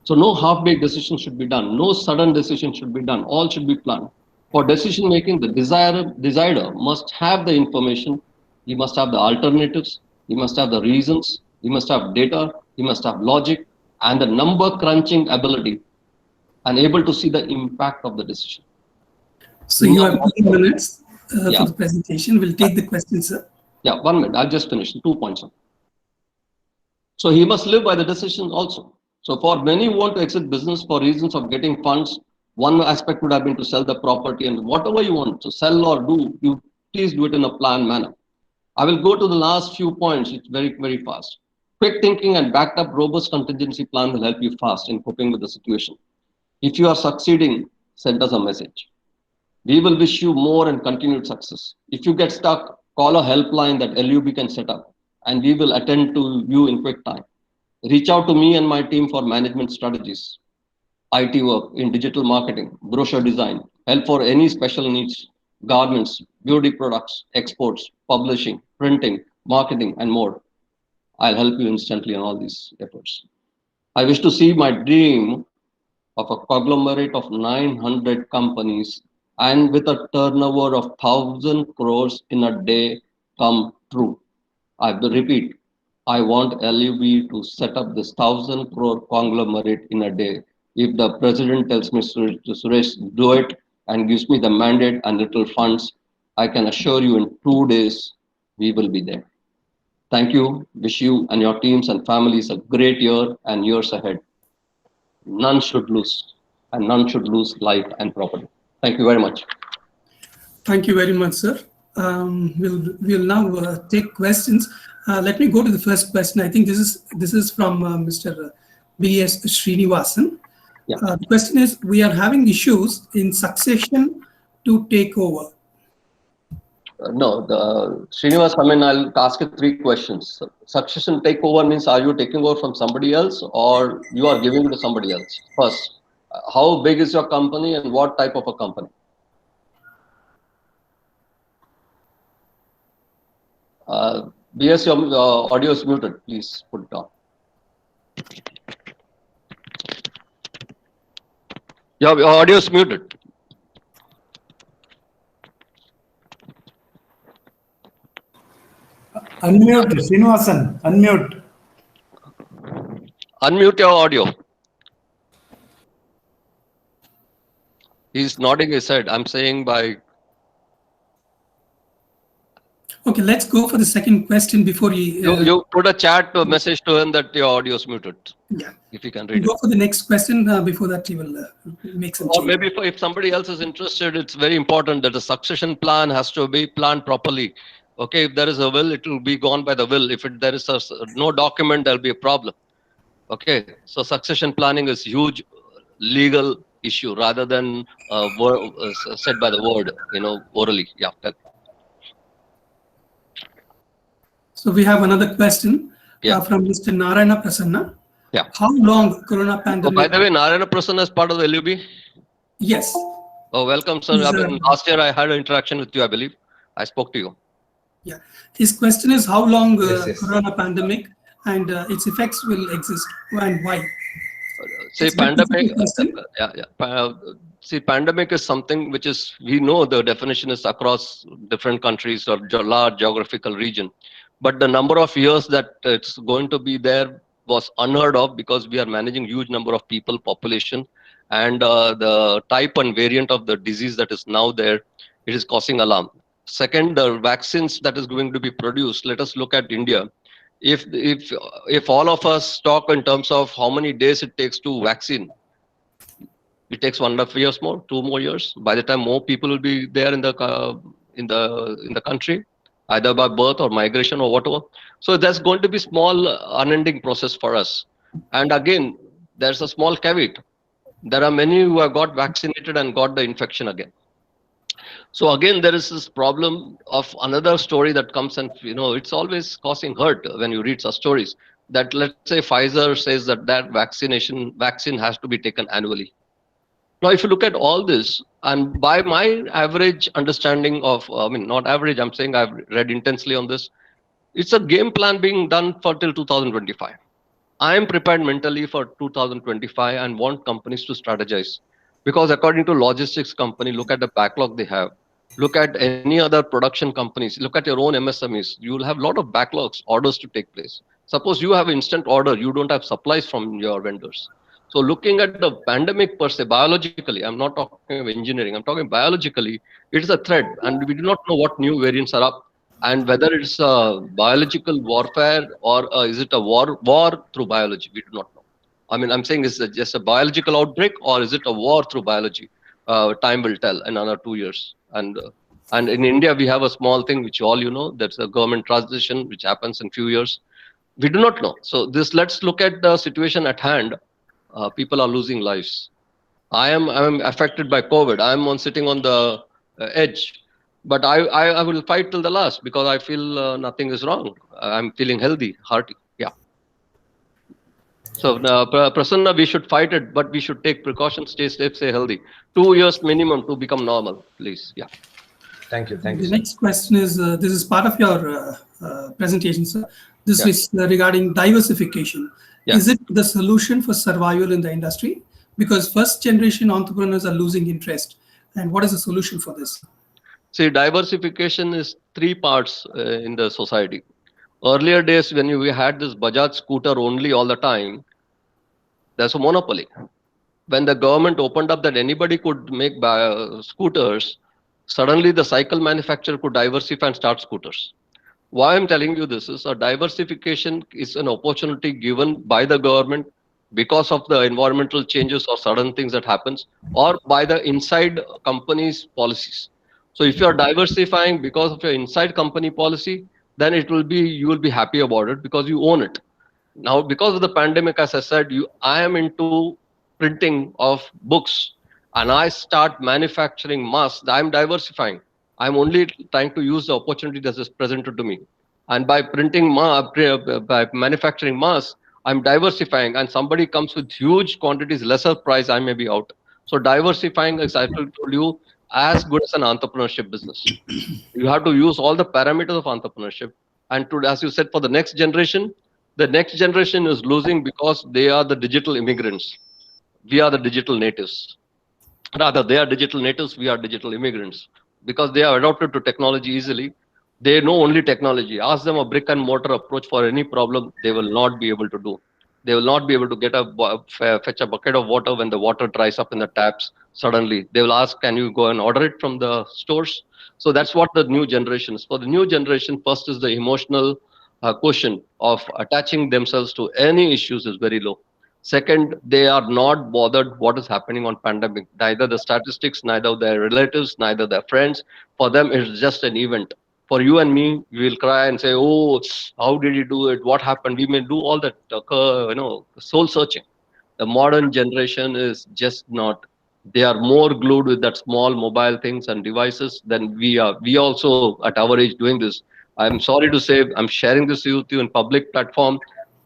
So no half-baked decision should be done. No sudden decision should be done. All should be planned. For decision making, the decider must have the information. He must have the alternatives. He must have the reasons. He must have data. He must have logic and the number crunching ability, and able to see the impact of the decision. So you have 2 minutes for the presentation. We'll take the questions, sir. Yeah, 1 minute. I'll just finish 2 points. So he must live by the decision also. So for many who want to exit business for reasons of getting funds, one aspect would have been to sell the property, and whatever you want to sell or do, you please do it in a planned manner. I will go to the last few points. It's very fast. Quick thinking and backed up robust contingency plan will help you fast in coping with the situation. If you are succeeding, send us a message. We will wish you more and continued success. If you get stuck, call a helpline that LUB can set up, and we will attend to you in quick time. Reach out to me and my team for management strategies, IT work in digital marketing, brochure design, help for any special needs, garments, beauty products, exports, publishing, printing, marketing, and more. I'll help you instantly in all these efforts. I wish to see my dream of a conglomerate of 900 companies and with a turnover of 1,000 crores in a day come true. I will repeat, I want LUB to set up this 1,000 crore conglomerate in a day. If the president tells me, Suresh, do it, and gives me the mandate and little funds, I can assure you in 2 days, we will be there. Thank you. Wish you and your teams and families a great year and years ahead. None should lose, and none should lose life and property. Thank you very much. Thank you very much, sir. We'll now take questions. Let me go to the first question. I think this is from Mr. B.S. Srinivasan. Yeah. The question is, we are having issues in succession to take over. No, Srinivas, I'll ask you 3 questions. Succession takeover means, are you taking over from somebody else or you are giving to somebody else? First, how big is your company and what type of a company? BS, your audio is muted. Please put it on. Your audio is muted. Unmute, Srinivasan, unmute. Unmute your audio. He's nodding his head. I'm saying by. Okay, let's go for the second question before he. You put a chat message to him that your audio is muted. Yeah. If you can We'll read it. go for the next question. Before that, he will make some Or change. maybe if somebody else is interested, it's very important that the succession plan has to be planned properly. Okay, if there is a will, it will be gone by the will. If there is no document, there'll be a problem. Okay, so succession planning is huge legal issue rather than said by the word, orally. Yeah. So we have another question Yeah. from Mr. Narayana Prasanna. Yeah. How long Corona Oh, pandemic? by the way, Narayana Prasanna is part of the LUB. Yes. Oh, welcome, sir. He's, I mean, last year I had an interaction with you, I believe. I spoke to you. Yeah. His question is how long Yes. Corona pandemic and its effects will exist and why? See, It's a bit pandemic. difficult question. See, pandemic is something which is, we know the definition is across different countries or large geographical region. But the number of years that it's going to be there was unheard of because we are managing huge number of people, population, and the type and variant of the disease that is now there, it is causing alarm. Second, the vaccines that is going to be produced. Let us look at India. If all of us talk in terms of how many days it takes to vaccine, it takes 1.5 years more, 2 more years. By the time more people will be there in the country, either by birth or migration or whatever. So there's going to be small unending process for us. And again, there's a small caveat. There are many who have got vaccinated and got the infection again. So again, there is this problem of another story that comes, and it's always causing hurt when you read such stories. That let's say Pfizer says that vaccine has to be taken annually. Now, if you look at all this, and by my average understanding of, I mean, not average, I'm saying I've read intensely on this, it's a game plan being done for till 2025. I am prepared mentally for 2025 and want companies to strategize. Because according to logistics company, look at the backlog they have. Look at any other production companies. Look at your own MSMEs. You will have a lot of backlogs, orders to take place. Suppose you have instant order, you don't have supplies from your vendors. So looking at the pandemic per se, biologically, I'm not talking of engineering, I'm talking biologically, it is a threat and we do not know what new variants are up and whether it's a biological warfare or is it a war through biology, we do not know. I mean, I'm saying is it just a biological outbreak or is it a war through biology? Time will tell in another 2 years. And in India we have a small thing which all that's a government transition which happens in few years. We do not know. So this, let's look at the situation at hand. People are losing lives. I'm affected by COVID. I'm sitting on the edge, but I will fight till the last because I feel nothing is wrong. I'm feeling healthy, hearty. Yeah. So Prasanna, we should fight it, but we should take precautions, stay safe, stay healthy. 2 years minimum to become normal, please. Yeah. Thank you. The next question is, this is part of your presentation, sir. This is regarding diversification. Yeah. Is it the solution for survival in the industry? Because first generation entrepreneurs are losing interest. And what is the solution for this? See, diversification is three parts in the society. Earlier days, when we had this Bajaj scooter only all the time, there's a monopoly. When the government opened up that anybody could make scooters, suddenly the cycle manufacturer could diversify and start scooters. Why I'm telling you this is a diversification is an opportunity given by the government because of the environmental changes or sudden things that happens or by the inside company's policies. So if you are diversifying because of your inside company policy, then you will be happy about it because you own it. Now, because of the pandemic, as I said, I am into printing of books and I start manufacturing masks. I'm diversifying. I'm only trying to use the opportunity that is presented to me. And by by manufacturing masks, I'm diversifying and somebody comes with huge quantities, lesser price, I may be out. So diversifying, as I told you, as good as an entrepreneurship business. You have to use all the parameters of entrepreneurship. And as you said, for the next generation is losing because they are the digital immigrants. We are the digital natives. Rather, they are digital natives, we are digital immigrants. Because they are adapted to technology easily, they know only technology. Ask them a brick and mortar approach for any problem, they will not be able to do. They will not be able to fetch a bucket of water when the water dries up in the taps suddenly. They will ask, can you go and order it from the stores? So that's what the new generation is. For the new generation, first is the emotional quotient of attaching themselves to any issues is very low. Second, they are not bothered what is happening on pandemic. Neither the statistics, neither their relatives, neither their friends. For them, it's just an event. For you and me, we will cry and say, "Oh, how did you do it? What happened?" We may do all that, soul searching. The modern generation is just not. They are more glued with that small mobile things and devices than we are. We also, at our age, doing this. I'm sorry to say, I'm sharing this with you in public platform.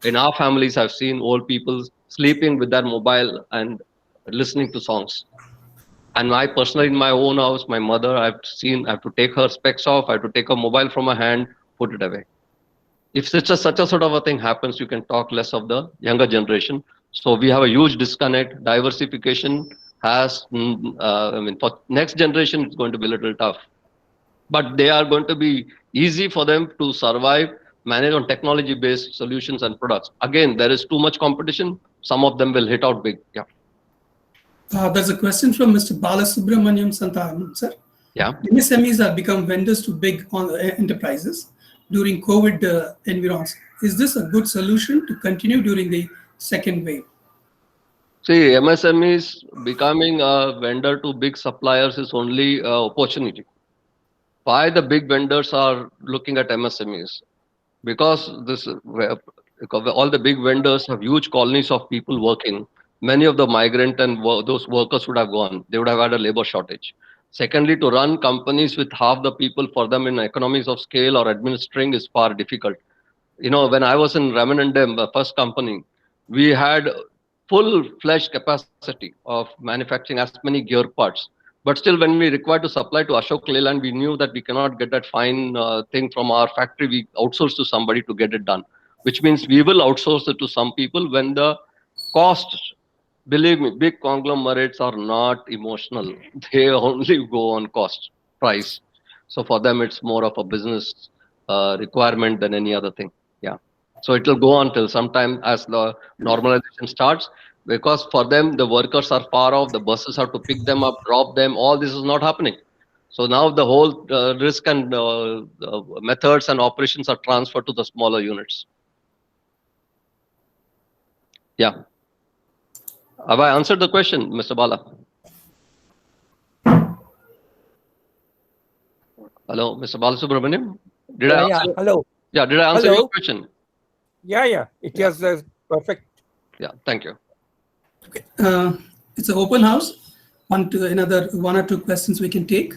In our families, I've seen old people sleeping with their mobile and listening to songs. And I personally, in my own house, my mother, I've seen, I have to take her specs off, I have to take her mobile from her hand, put it away. If such a sort of a thing happens, you can talk less of the younger generation. So we have a huge disconnect. Diversification has, for next generation, it's going to be a little tough. But they are going to be easy for them to survive, manage on technology-based solutions and products. Again, there is too much competition. Some of them will hit out big. Yeah. There's a question from Mr. Balasubramaniam Santaram, sir. Yeah. MSMEs have become vendors to big enterprises during COVID environs. Is this a good solution to continue during the second wave? See, MSMEs becoming a vendor to big suppliers is only opportunity. Why the big vendors are looking at MSMEs? Because all the big vendors have huge colonies of people working. Many of the migrant and those workers would have gone. They would have had a labor shortage. Secondly, to run companies with half the people for them in economies of scale or administering is far difficult. When I was in Raman, the first company, we had full-fledged capacity of manufacturing as many gear parts. But still, when we required to supply to Ashok Leyland, we knew that we cannot get that fine thing from our factory. We outsourced to somebody to get it done, which means we will outsource it to some people when the cost, believe me, big conglomerates are not emotional. They only go on cost, price. So for them, it's more of a business requirement than any other thing. Yeah. So it will go until sometime as the normalization starts, because for them, the workers are far off, the buses have to pick them up, drop them, all this is not happening. So now the whole risk and methods and operations are transferred to the smaller units. Yeah. Have I answered the question, Mr. Bala? Hello, Mr. Balasubramaniam? Did I answer? Hello. Yeah, did I answer Hello. your question? Yeah. It was perfect. Yeah, thank you. Okay. It's an open house. Another one or two questions we can take.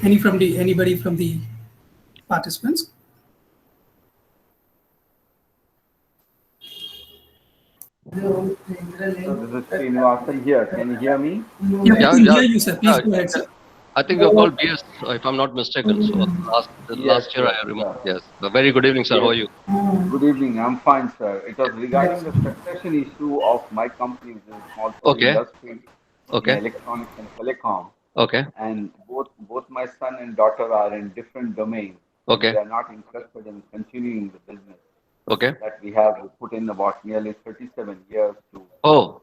Anybody from the participants? So this is Srinivasan here. Can you hear me? Yeah, I can hear you, sir. Please go ahead, sir. I think you're called BS, if I'm not mistaken. So last year I remember. Yes. Very good evening, sir. How are you? Good evening. I'm fine, sir. It was regarding the succession issue of my company, which is a small industry, in electronics and telecom. Okay. And both my son and daughter are in different domains. Okay. They are not interested in continuing the business. Okay. That we have put in about nearly 37 years to.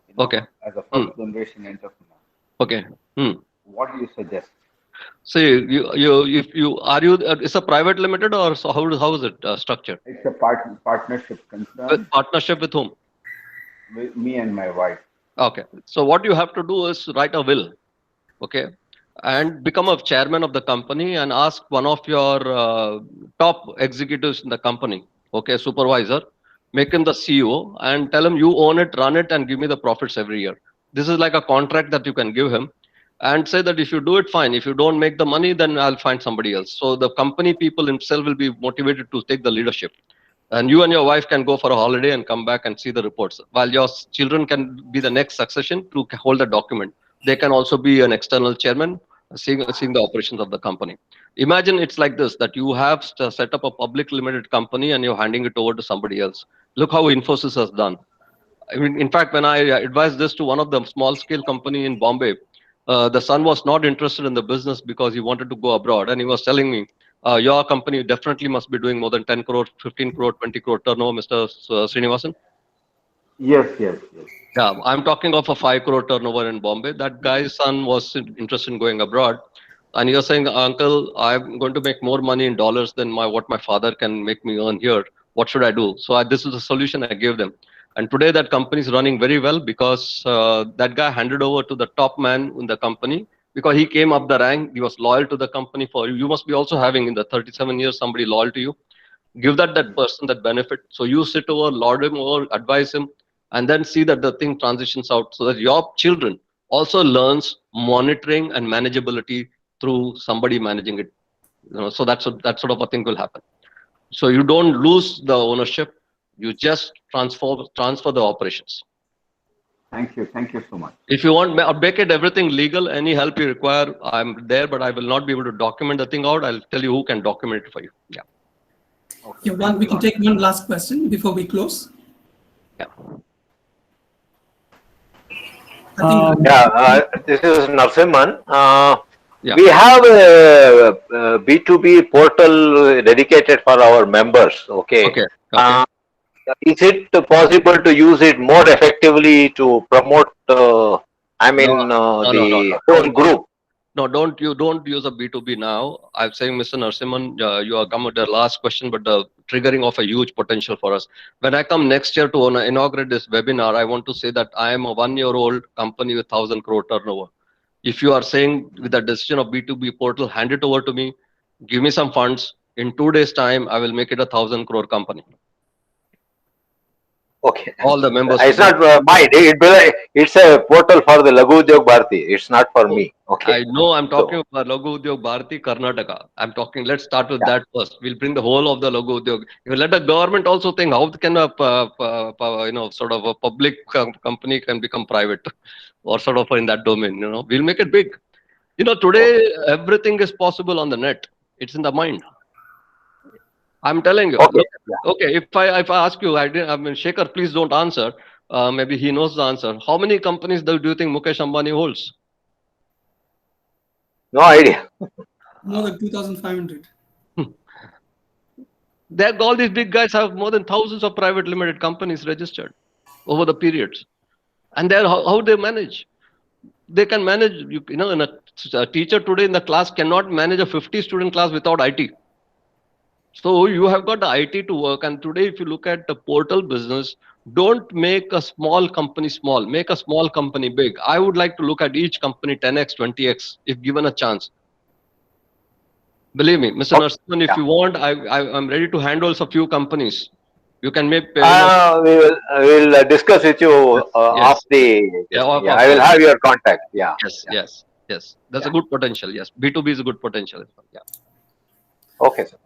As a first generation entrepreneur. Okay. What do you suggest? See, it's a private limited, or so how is it structured? It's a partnership concern. Partnership with whom? With me and my wife. Okay. So what you have to do is write a will. Okay. And become a chairman of the company and ask one of your top executives in the company, okay, supervisor, make him the CEO and tell him you own it, run it, and give me the profits every year. This is like a contract that you can give him, and say that if you do it, fine. If you don't make the money, then I'll find somebody else. So the company people himself will be motivated to take the leadership. And you and your wife can go for a holiday and come back and see the reports. While your children can be the next succession to hold the document. They can also be an external chairman, seeing the operations of the company. Imagine it's like this, that you have set up a public limited company and you're handing it over to somebody else. Look how Infosys has done. I mean, in fact, when I advised this to one of the small scale company in Bombay, the son was not interested in the business because he wanted to go abroad. And he was telling me, your company definitely must be doing more than 10 crore, 15 crore, 20 crore turnover, Mr. Srinivasan. Yes, yes, yes. Yeah, I'm talking of a 5 crore turnover in Bombay. That guy's son was interested in going abroad. And you're saying, Uncle, I'm going to make more money in dollars than what my father can make me earn here. What should I do? So this is the solution I gave them. And today that company is running very well because that guy handed over to the top man in the company because he came up the rank. He was loyal to the company for you. You must be also having in the 37 years somebody loyal to you. Give that person that benefit. So you sit over, lord him over, advise him, and then see that the thing transitions out so that your children also learns monitoring and manageability through somebody managing it. So that sort of a thing will happen. So you don't lose the ownership, you just transfer the operations. Thank you so much. If you want make it everything legal, any help you require, I'm there, but I will not be able to document the thing out. I'll tell you who can document it for you. Yeah. Okay, we can take one last question before we close. Yeah. This is Narsimhan. Yeah. We have a B2B portal dedicated for our members. Okay. Okay. Is it possible to use it more effectively to promote? The whole group. No, don't use a B2B now. I'm saying, Mr. Narsimhan, you are come with the last question, but the triggering of a huge potential for us. When I come next year to inaugurate this webinar, I want to say that I am a 1-year-old company with 1,000 crore turnover. If you are saying with the decision of B2B portal, hand it over to me, give me some funds. In 2 days' time, I will make it a 1,000 crore company. Okay. All the members. It's not mine. It's a portal for the Laghu Udyog Bharati. It's not for me. Okay. I know I'm talking about Laghu Udyog Bharati Karnataka. I'm talking, let's start with that first. We'll bring the whole of the Laghu Udyog. You let the government also think, how can a sort of a public company can become private or sort of in that domain, we'll make it big. Today everything is possible on the net. It's in the mind. I'm telling you. Okay. If I ask you, Shekhar, please don't answer. Maybe he knows the answer. How many companies do you think Mukesh Ambani holds? No idea. More than 2,500. All these big guys have more than thousands of private limited companies registered over the periods, and how they manage. They can manage. A teacher today in the class cannot manage a 50-student class without IT. So you have got the IT to work. And today, if you look at the portal business, don't make a small company small, make a small company big. I would like to look at each company 10x, 20x, if given a chance. Believe me, Mr. Narsimhan, if you want, I'm ready to handle a few companies. You can make. We will discuss with you off the. I will have your contact. Yeah. Yes. That's a good potential. Yes, B2B is a good potential. Yeah. Okay, sir.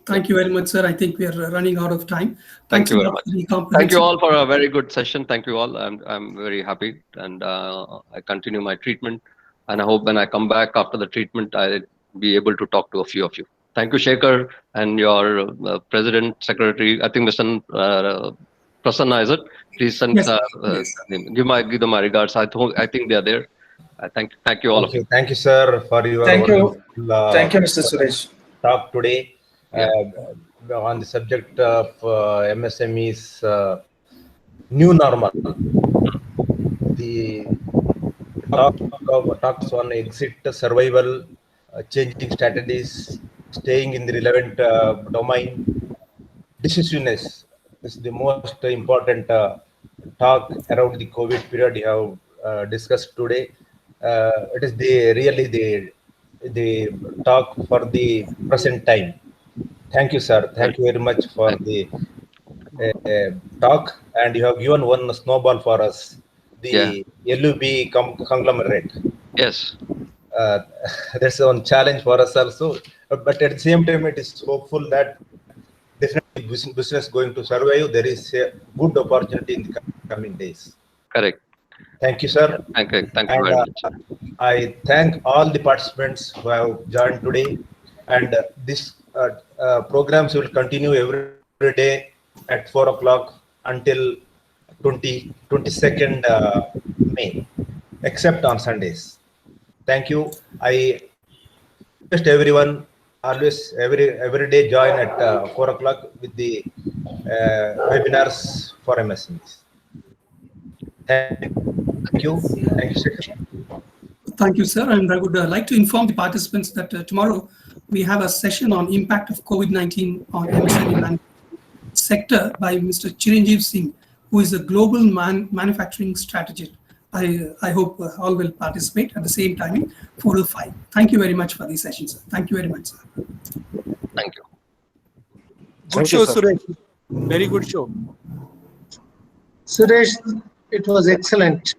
Thank you very much, sir. I think we are running out of time. Thank you very much. Thank you all for a very good session. Thank you all. I'm very happy, and I continue my treatment. And I hope when I come back after the treatment, I'll be able to talk to a few of you. Thank you, Shekhar, and your President, Secretary. I think Mr. Prasanna, is it? Please send, give them my regards. I think they are there. Thank you all of you. Thank you, sir, for your thank you, Mr. Suresh. Talk today. On the subject of MSME's new normal. The talks on exit, survival, changing strategies, staying in the relevant domain, decisiveness is the most important talk around the COVID period you have discussed today. It is really the talk for the present time. Thank you, sir. Thank you very much for the talk. And you have given one snowball for us, the LUB conglomerate. Yes. That's one challenge for us also. But at the same time, it is hopeful that definitely business going to survive. There is a good opportunity in the coming days. Correct. Thank you, sir. Thank you very much. I thank all the participants who have joined today. And this programs will continue every day at 4 o'clock until 22nd May, except on Sundays. Thank you. I request everyone always every day join at 4 o'clock with the webinars for MSMEs. Thank you. Thank you, Secretary. Thank you, sir. And I would like to inform the participants that tomorrow we have a session on impact of COVID-19 on MSME sector by Mr. Chiranjeev Singh, who is a global manufacturing strategist. I hope all will participate at the same timing, 4 to 5. Thank you very much for these sessions, sir. Thank you very much, sir. Thank you. Good show, Suresh. Very good show. Suresh, it was excellent.